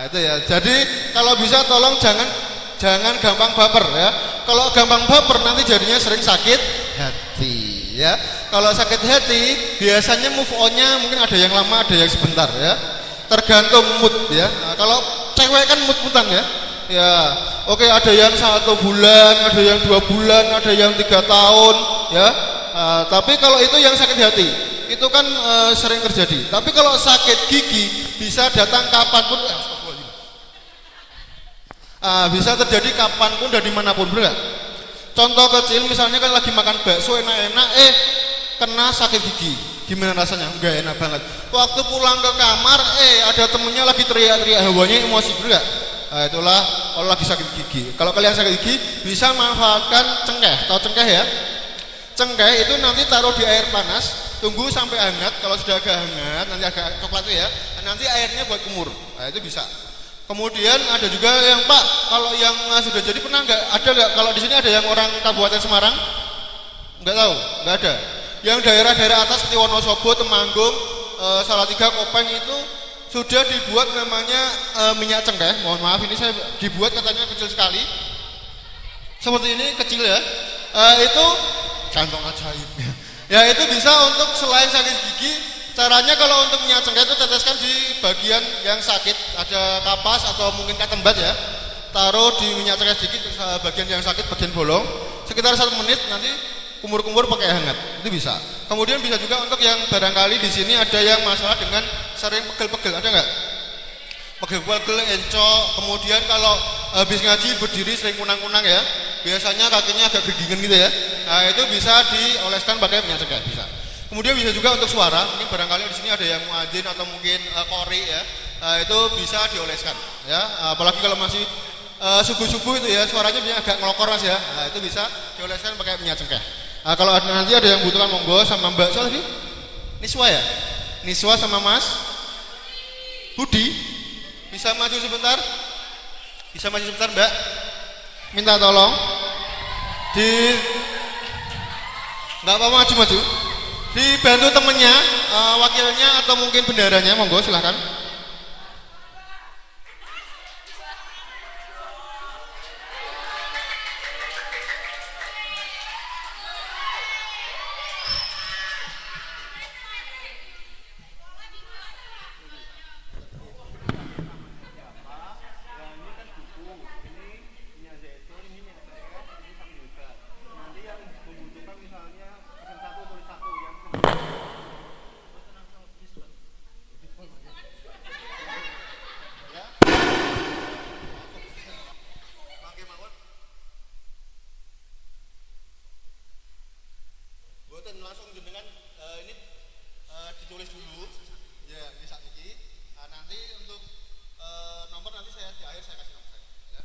Itu ya. Jadi kalau bisa tolong jangan gampang baper ya. Kalau gampang baper nanti jadinya sering sakit hati ya. Kalau sakit hati biasanya move on-nya mungkin ada yang lama, ada yang sebentar ya. Tergantung mood ya. Kalau cewek kan mood-moodan ya. Ya, oke, ada yang 1 bulan, ada yang 2 bulan, ada yang 3 tahun ya. Tapi kalau itu yang sakit hati itu kan sering terjadi. Tapi kalau sakit gigi bisa datang kapanpun. Bisa terjadi kapanpun dan dimanapun, benar. Contoh kecil misalnya kan lagi makan bakso enak-enak, kena sakit gigi. Gimana rasanya? Enggak enak banget. Waktu pulang ke kamar, ada temennya lagi teriak-teriak, hawanya emosi juga. Nah, itulah kalau lagi sakit gigi. Kalau kalian sakit gigi, bisa manfaatkan cengkeh. Tahu cengkeh ya? Cengkeh itu nanti taruh di air panas, tunggu sampai hangat. Kalau sudah agak hangat, nanti agak coklat itu ya, nanti airnya buat kumur. Nah, itu bisa. Kemudian ada juga yang Pak, kalau yang sudah jadi pernah nggak? Ada nggak? Kalau di sini ada yang orang Kabupaten Semarang? Nggak tahu, nggak ada. Yang daerah-daerah atas seperti Wonosobo, Temanggung, Salatiga, Kopeng itu sudah dibuat namanya minyak cengkeh. Mohon maaf, ini saya dibuat katanya kecil sekali. Seperti ini kecil ya. Itu kantong ajaib. Ya itu bisa untuk selain sakit gigi. Caranya kalau untuk minyak cengkeh itu teteskan di bagian yang sakit, ada kapas atau mungkin katembat ya. Taruh di minyak cengkeh sedikit bagian yang sakit, bagian bolong. Sekitar 1 menit nanti kumur-kumur pakai hangat. Itu bisa. Kemudian bisa juga untuk yang barangkali di sini ada yang masalah dengan sering pegel-pegel, ada nggak? Pegel-pegel, encok. Kemudian kalau habis ngaji berdiri sering kunang-kunang ya. Biasanya kakinya agak gegingan gitu ya. Nah, itu bisa dioleskan pakai minyak cengkeh, bisa. Kemudian bisa juga untuk suara, mungkin barangkali di sini ada yang muadzin atau mungkin qori ya, itu bisa dioleskan ya, apalagi kalau masih subuh-subuh itu ya, suaranya agak ngelokor mas ya, nah, itu bisa dioleskan pakai minyak cengkeh. Kalau nanti ada yang butuhkan monggo sama Mbak siapa tadi? Niswa ya? Niswa sama Mas Budi, bisa maju sebentar? Bisa maju sebentar Mbak? Minta tolong nggak apa-apa maju-maju. Dibantu temennya, wakilnya atau mungkin bendaranya, monggo silahkan. Langsung jenengan ini ditulis dulu ya, ini saat ini. Nanti untuk nomor nanti saya di akhir saya kasih nomor saya ya.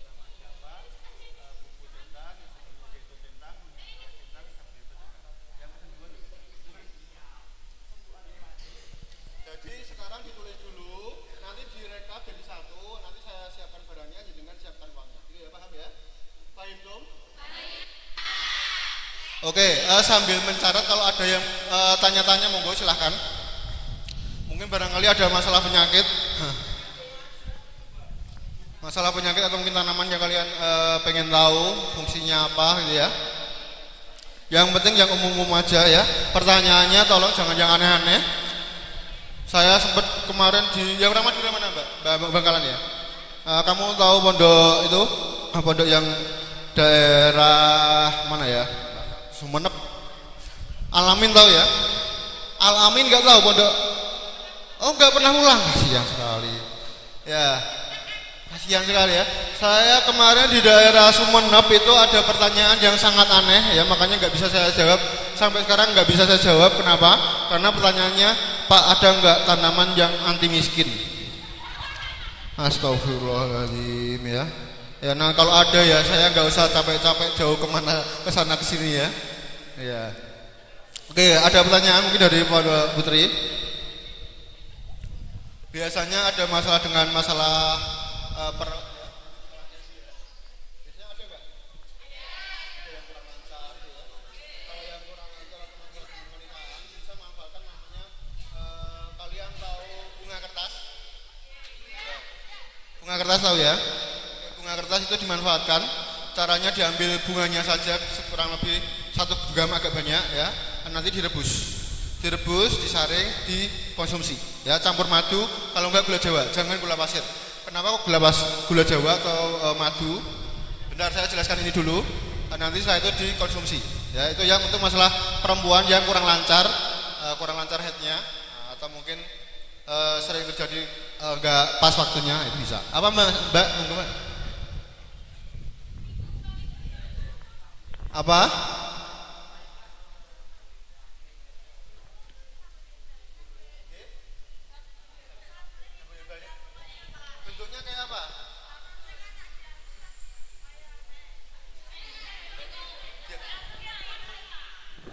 Nama siapa, buku tentang, itu tentang, yang pesen duluan. Jadi sekarang ditulis dulu, nanti direkap jadi satu, nanti saya siapkan barangnya, jenengan siapkan uangnya. Itu ya, paham ya? Paham dong? Oke, sambil mencatat kalau ada yang tanya-tanya monggo silahkan. Mungkin barangkali ada masalah penyakit, atau mungkin tanaman yang kalian pengen tahu fungsinya apa gitu ya. Yang penting yang umum-umum aja ya. Pertanyaannya tolong jangan yang aneh-aneh. Saya sempat kemarin di yang ramah di mana Mbak Bangkalan ya. Kamu tahu pondok itu? Pondok yang daerah mana ya? Sumenep. Alamin tahu ya? Alamin nggak tahu pondok? Oh nggak pernah pulang, kasihan sekali. Ya, kasihan sekali ya. Saya kemarin di daerah Sumenep itu ada pertanyaan yang sangat aneh ya, makanya nggak bisa saya jawab. Sampai sekarang nggak bisa saya jawab. Kenapa? Karena pertanyaannya, Pak ada nggak tanaman yang anti miskin? Astagfirullahaladzim ya. Ya, nah kalau ada ya saya nggak usah capek-capek jauh kemana kesana kesini ya. Ya. Oke, ada pertanyaan mungkin dari Pak Putri. Biasanya ada masalah dengan masalah biasanya ada nggak? Ada yang kurang lancar ya. Kalau yang kurang lancar atau mungkin pernikahan bisa manfaatkan namanya kalian tahu bunga kertas? Ya. Bunga kertas tahu ya? Bunga kertas itu dimanfaatkan, caranya diambil bunganya saja kurang lebih 1 gram agak banyak ya, nanti direbus, disaring, dikonsumsi ya, campur madu, kalau enggak gula jawa, jangan gula pasir. Kenapa kok gula jawa atau madu? Bentar saya jelaskan ini dulu, nanti setelah itu dikonsumsi ya. Itu yang untuk masalah perempuan yang kurang lancar headnya, atau mungkin sering terjadi enggak pas waktunya, itu bisa. Apa Mbak? Apa? Bentuknya kayak apa?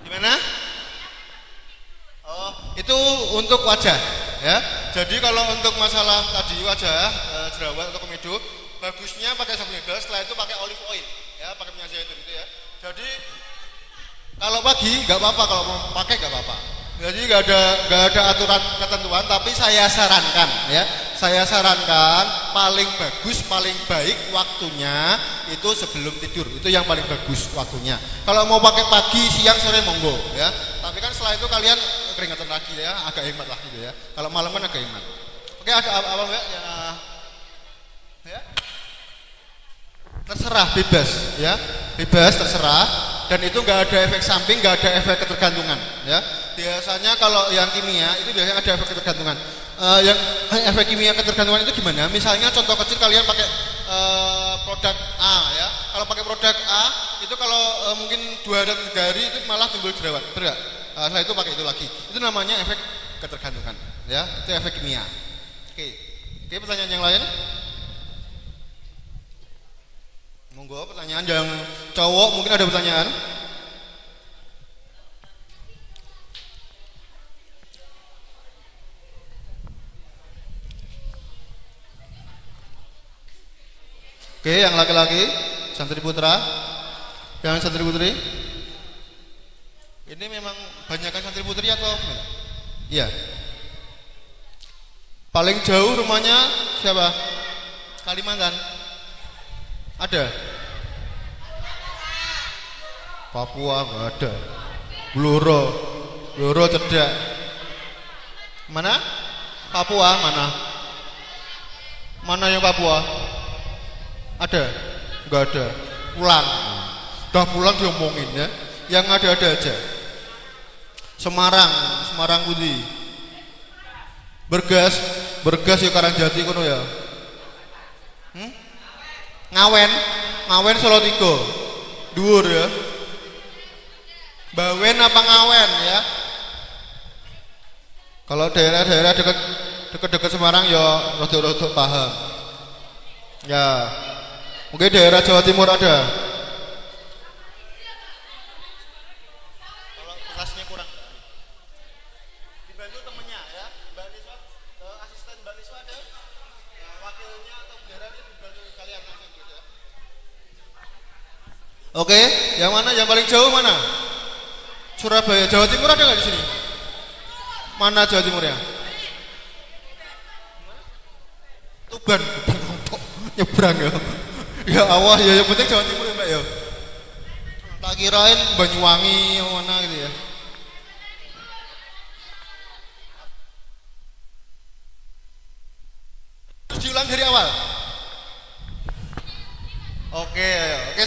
Gimana? Oh, itu untuk wajah, ya. Jadi kalau untuk masalah tadi wajah, jerawat atau komedo, bagusnya pakai sabun gel, setelah itu pakai olive oil, ya, pakai minyak zaitun itu ya. Jadi kalau pagi nggak apa-apa, kalau mau pakai nggak apa-apa. Jadi nggak ada aturan ketentuan, tapi saya sarankan, ya, saya sarankan paling bagus, paling baik waktunya itu sebelum tidur, itu yang paling bagus waktunya. Kalau mau pakai pagi, siang, sore monggo, ya. Tapi kan setelah itu kalian keringatan lagi, ya, agak hemat lah gitu ya. Kalau malam kan agak hemat. Oke, ada apa Mbak? Ya. Terserah, bebas, ya, bebas, terserah. Dan itu nggak ada efek samping, nggak ada efek ketergantungan, ya. Biasanya kalau yang kimia itu biasanya ada efek ketergantungan. Yang efek kimia ketergantungan itu gimana? Misalnya contoh kecil, kalian pakai produk A, ya. Kalau pakai produk A itu kalau mungkin 2 hari 3 hari itu malah timbul jerawat, betul nggak? Setelah itu pakai itu lagi. Itu namanya efek ketergantungan, ya. Itu efek kimia. Oke, pertanyaan yang lain? Monggo, pertanyaan yang cowok mungkin ada pertanyaan? Oke, yang laki-laki, santri putra, yang santri putri. Ini memang banyakkan santri putri atau gimana? Iya. Paling jauh rumahnya siapa? Kalimantan. Ada? Papua nggak ada. Bluro Cedak. Mana? Papua mana? Mana yang Papua? Ada? Nggak ada. Pulang. Udah pulang diomongin ya. Yang ada aja. Semarang Putih. Bergas ya Karangjati kono ya. Ngawen Solo 3. Dhuwur ya. Bawen apa Ngawen ya? Kalau daerah-daerah dekat Semarang ya rada-rada paham. Ya. Mungkin daerah Jawa Timur ada. Kalau kelasnya kurang. Dibantu temennya ya. Mbak Niswa, asisten Mbak Niswa ada. Wakilnya atau benderanya dibantu kalian langsung gitu ya. Oke, yang mana? Yang paling jauh mana? Surabaya. Jawa Timur ada nggak di sini? Mana Jawa Timurnya? Tuban nyebrang ya. Ya Allah ya, yang penting Jawa Timur ya Mbak ya. Tak kirain Banyuwangi yang mana gitu ya. Diulang dari awal. Oke,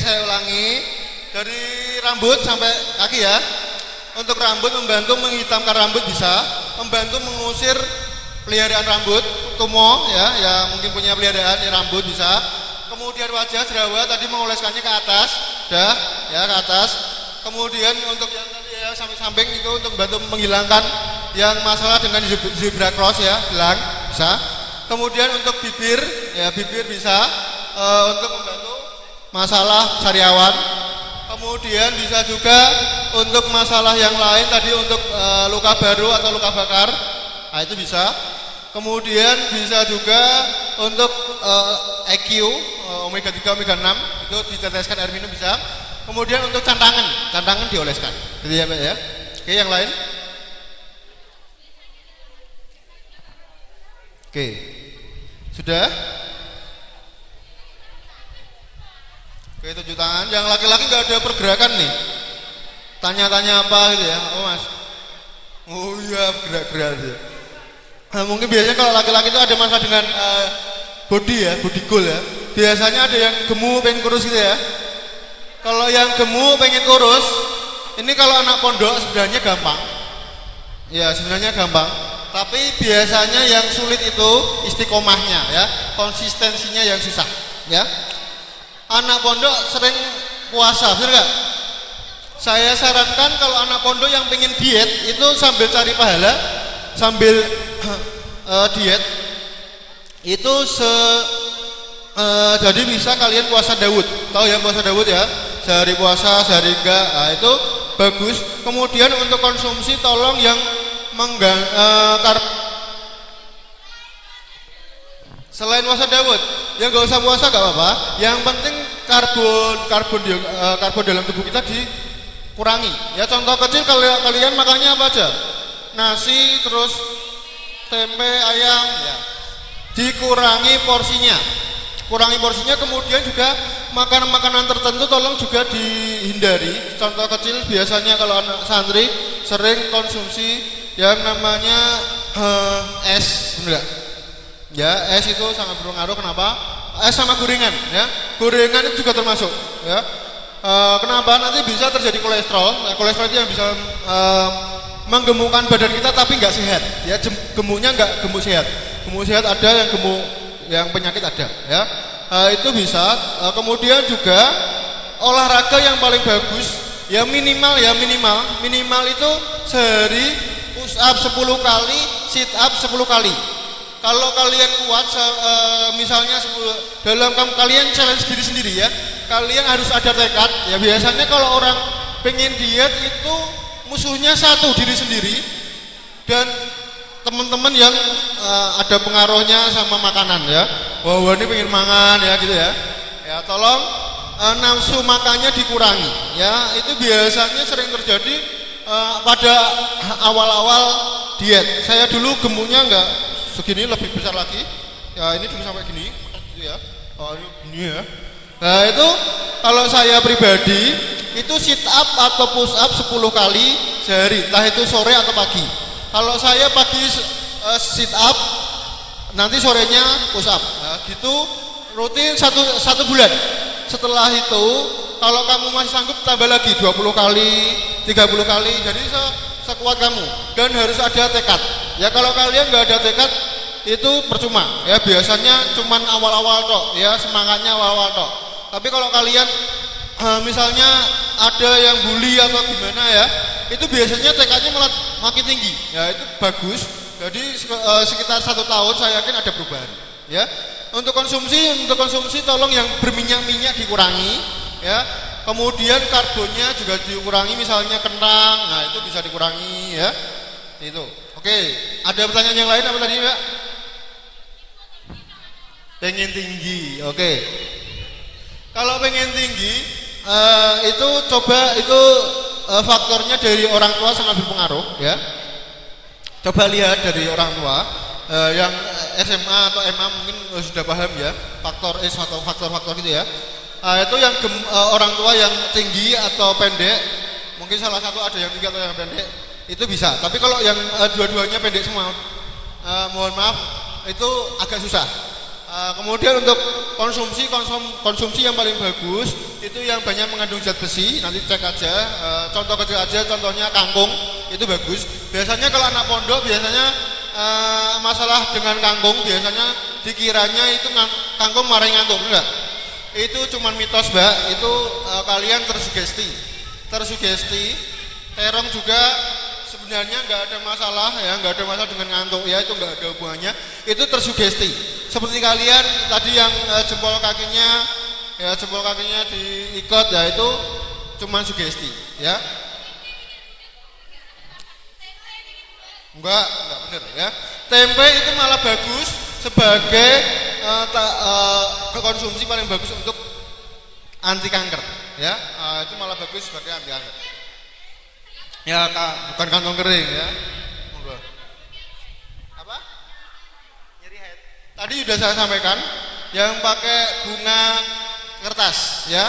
saya ulangi dari rambut sampai kaki ya. Untuk rambut, membantu menghitamkan rambut bisa, membantu mengusir peliharaan rambut, tumo ya mungkin punya peliharaan ya, rambut bisa. Kemudian wajah jerawat tadi mengoleskannya ke atas, ke atas. Kemudian untuk yang tadi ya samping-samping itu untuk membantu menghilangkan yang masalah dengan zebra cross ya, belang bisa. Kemudian untuk bibir bisa untuk membantu masalah sariawan. Kemudian bisa juga untuk masalah yang lain tadi untuk luka baru atau luka bakar, nah itu bisa. Kemudian bisa juga untuk EQ, omega 3, omega 6 itu diteteskan air minum bisa. Kemudian untuk cantangan dioleskan, gitu ya Mbak ya. Oke, yang lain? Oke, sudah? Oke, tunjuk tangan. Yang laki-laki nggak ada pergerakan nih. Tanya-tanya apa gitu ya? Oh Mas. Oh iya, gerak-gerak ya. Nah, mungkin biasanya kalau laki-laki itu ada masalah dengan body goal ya. Biasanya ada yang gemuk pengen kurus gitu ya. Kalau yang gemuk pengen kurus, ini kalau anak pondok sebenarnya gampang. Ya sebenarnya gampang. Tapi biasanya yang sulit itu istiqomahnya ya, konsistensinya yang susah ya. Anak pondok sering puasa, bener gak? saya sarankan kalau anak pondok yang pengen diet itu sambil cari pahala, sambil diet itu jadi bisa kalian puasa Daud. Tahu ya puasa Daud ya? Sehari puasa, sehari enggak. Nah, itu bagus. Kemudian untuk konsumsi tolong yang selain puasa Daud, yang enggak usah puasa enggak apa-apa. Yang penting karbon dalam tubuh kita dikurangi. Ya contoh kecil kalian makannya apa aja? Nasi, terus tempe, ayam, ya. Dikurangi porsinya. Kurangi porsinya, kemudian juga makanan-makanan tertentu tolong juga dihindari. Contoh kecil biasanya kalau anak santri sering konsumsi yang namanya es, enggak? Ya, es itu sangat berpengaruh. Kenapa? Es sama gorengan, ya. Gorengan itu juga termasuk, ya. Kenapa? Nanti bisa terjadi kolesterol. Nah, kolesterol itu yang bisa menggemukkan badan kita tapi nggak sehat. Ya, gemuknya nggak gemuk sehat. Gemuk sehat ada, yang gemuk yang penyakit ada, ya. Itu bisa. Kemudian juga olahraga yang paling bagus ya minimal itu sehari push up 10 kali, sit up 10 kali. Kalau kalian kuat misalnya dalam kalian challenge diri sendiri ya, kalian harus ada tekad. Ya biasanya kalau orang pengen diet itu musuhnya satu, diri sendiri dan teman-teman yang ada pengaruhnya sama makanan ya. Wah ini pengen mangan ya gitu ya. Ya tolong nafsu makannya dikurangi ya. Itu biasanya sering terjadi pada awal-awal diet. Saya dulu gemuknya enggak segini, lebih besar lagi. Ya ini dulu sampai gini gitu ya. Oh ini gini ya. Nah itu kalau saya pribadi itu sit up atau push up 10 kali sehari, entah itu sore atau pagi. Kalau saya pagi sit up, nanti sorenya push up. Nah, gitu rutin satu bulan. Setelah itu kalau kamu masih sanggup tambah lagi 20 kali, 30 kali. Jadi sekuat kamu dan harus ada tekad. Ya kalau kalian nggak ada tekad itu percuma. Ya biasanya cuman awal-awal tok. Ya semangatnya awal-awal tok. Tapi kalau kalian misalnya ada yang bully atau gimana ya, itu biasanya tekadnya malah makin tinggi. Ya itu bagus. Jadi sekitar 1 tahun saya yakin ada perubahan. Ya untuk konsumsi tolong yang berminyak-minyak dikurangi. Ya kemudian karbonnya juga dikurangi, misalnya kentang, nah itu bisa dikurangi ya. Itu. Oke, ada pertanyaan yang lain apa tadi Mbak? Pengen tinggi. Oke. Kalau pengen tinggi itu coba itu faktornya dari orang tua sangat berpengaruh ya. Coba lihat dari orang tua yang SMA atau MA mungkin sudah paham ya faktor atau faktor-faktor gitu ya. Itu yang orang tua yang tinggi atau pendek, mungkin salah satu ada yang tinggi atau yang pendek itu bisa. Tapi kalau yang dua-duanya pendek semua, mohon maaf itu agak susah. Kemudian untuk konsumsi yang paling bagus itu yang banyak mengandung zat besi. Nanti cek aja, contoh kecil aja, contohnya kangkung itu bagus. Biasanya kalau anak pondok biasanya masalah dengan kangkung biasanya dikiranya itu kangkung marahin ngantuk, enggak? Itu cuman mitos Mbak. Itu kalian tersugesti. Terong juga sebenarnya nggak ada masalah ya, nggak ada masalah dengan ngantuk ya, itu nggak ada hubungannya. Itu tersugesti. Seperti kalian tadi yang jempol kakinya diikat ya, itu cuman sugesti ya. Enggak benar ya. Tempe itu malah bagus sebagai konsumsi paling bagus untuk anti kanker ya. Itu malah bagus sebagai anti kanker. Ya bukan kantong kering ya. Apa? Nyeri head. Tadi sudah saya sampaikan yang pakai bunga kertas ya,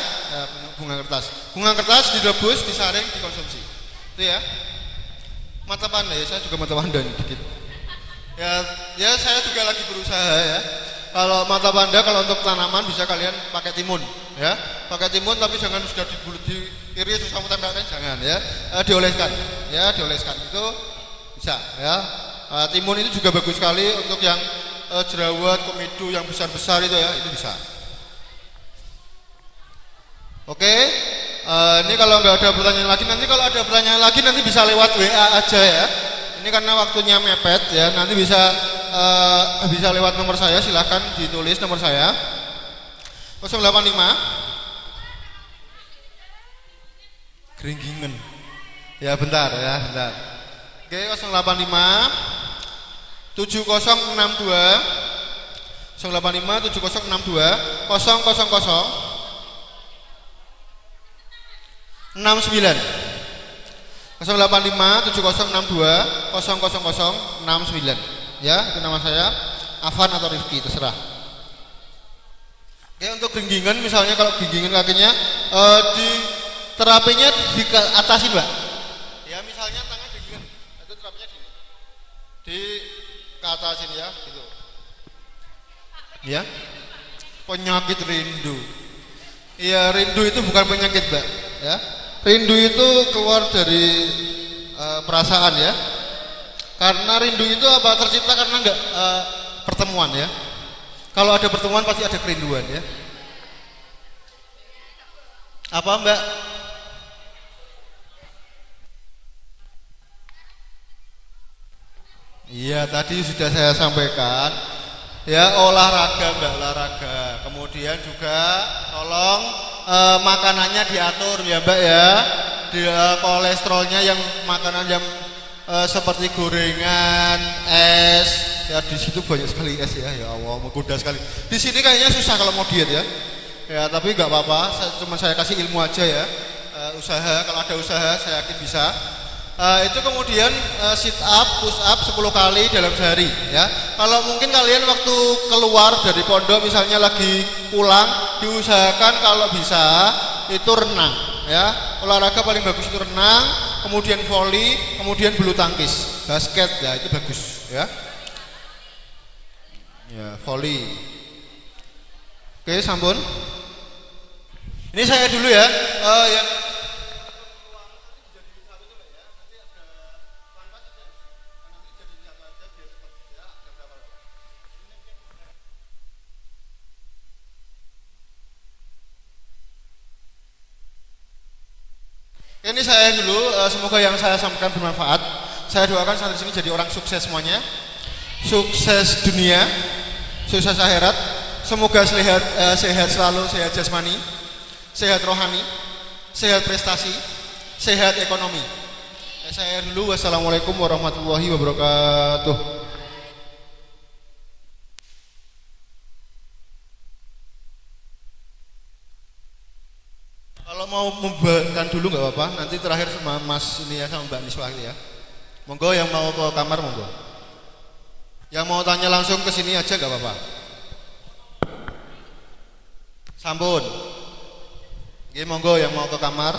bunga kertas direbus, disaring, dikonsumsi. Itu ya. Mata panda ya, saya juga mata panda dikit. Ya saya juga lagi berusaha ya. Kalau mata panda, kalau untuk tanaman bisa kalian pakai timun ya. Pakai timun tapi jangan sudah diiris terus kamu tempelkan, jangan ya. Dioleskan itu bisa ya. Timun itu juga bagus sekali untuk yang jerawat, komedo yang besar-besar itu ya, itu bisa. Oke. Ini kalau nggak ada pertanyaan lagi, nanti kalau ada pertanyaan lagi nanti bisa lewat WA aja ya. Ini karena waktunya mepet ya, nanti bisa lewat nomor saya, silahkan ditulis nomor saya 085 Gringgingen. Ya bentar ya, bentar. Oke, 085 7062 085 7062 000 69 085 7062 000 69 ya, itu nama saya Afan atau Rifki, terserah. Oke, untuk Gringgingen misalnya, kalau Gringgingen kakinya di terapinya di atasin Mbak ya, misalnya tangan Gringgingen itu terapinya di ke atasin ya gitu ya. Penyakit rindu, iya, rindu itu bukan penyakit Mbak ya. Rindu itu keluar dari perasaan ya. Karena rindu itu apa, tercipta karena enggak pertemuan ya. Kalau ada pertemuan pasti ada kerinduan ya. Apa Mbak? Iya, tadi sudah saya sampaikan ya, olahraga Mbak, olahraga. Kemudian juga tolong makanannya diatur ya Mbak ya. Kolesterolnya yang makanan yang seperti gorengan, es ya, di situ banyak sekali es ya. Ya Allah, menggoda sekali. Di sini kayaknya susah kalau mau diet ya. Ya tapi nggak apa-apa, cuma saya kasih ilmu aja ya. Usaha, kalau ada usaha saya yakin bisa. Itu kemudian sit up, push up 10 kali dalam sehari ya. Kalau mungkin kalian waktu keluar dari pondok misalnya lagi pulang, diusahakan kalau bisa itu renang ya. Olahraga paling bagus itu renang, kemudian volley, kemudian bulu tangkis, basket ya, itu bagus ya. Ya, volley. Oke, sampun. Ini saya dulu ya, yang ini saya dulu, semoga yang saya sampaikan bermanfaat. Saya doakan saat di sini jadi orang sukses semuanya, sukses dunia, sukses akhirat. Semoga sehat selalu, sehat jasmani, sehat rohani, sehat prestasi, sehat ekonomi. Saya dulu, wassalamualaikum warahmatullahi wabarakatuh. Kalau mau membuatkan dulu nggak apa-apa, nanti terakhir sama Mas ini ya, sama Mbak Niswa ya. Monggo yang mau ke kamar monggo. Yang mau tanya langsung ke sini aja nggak apa-apa. Sampun. Oke, monggo yang mau ke kamar.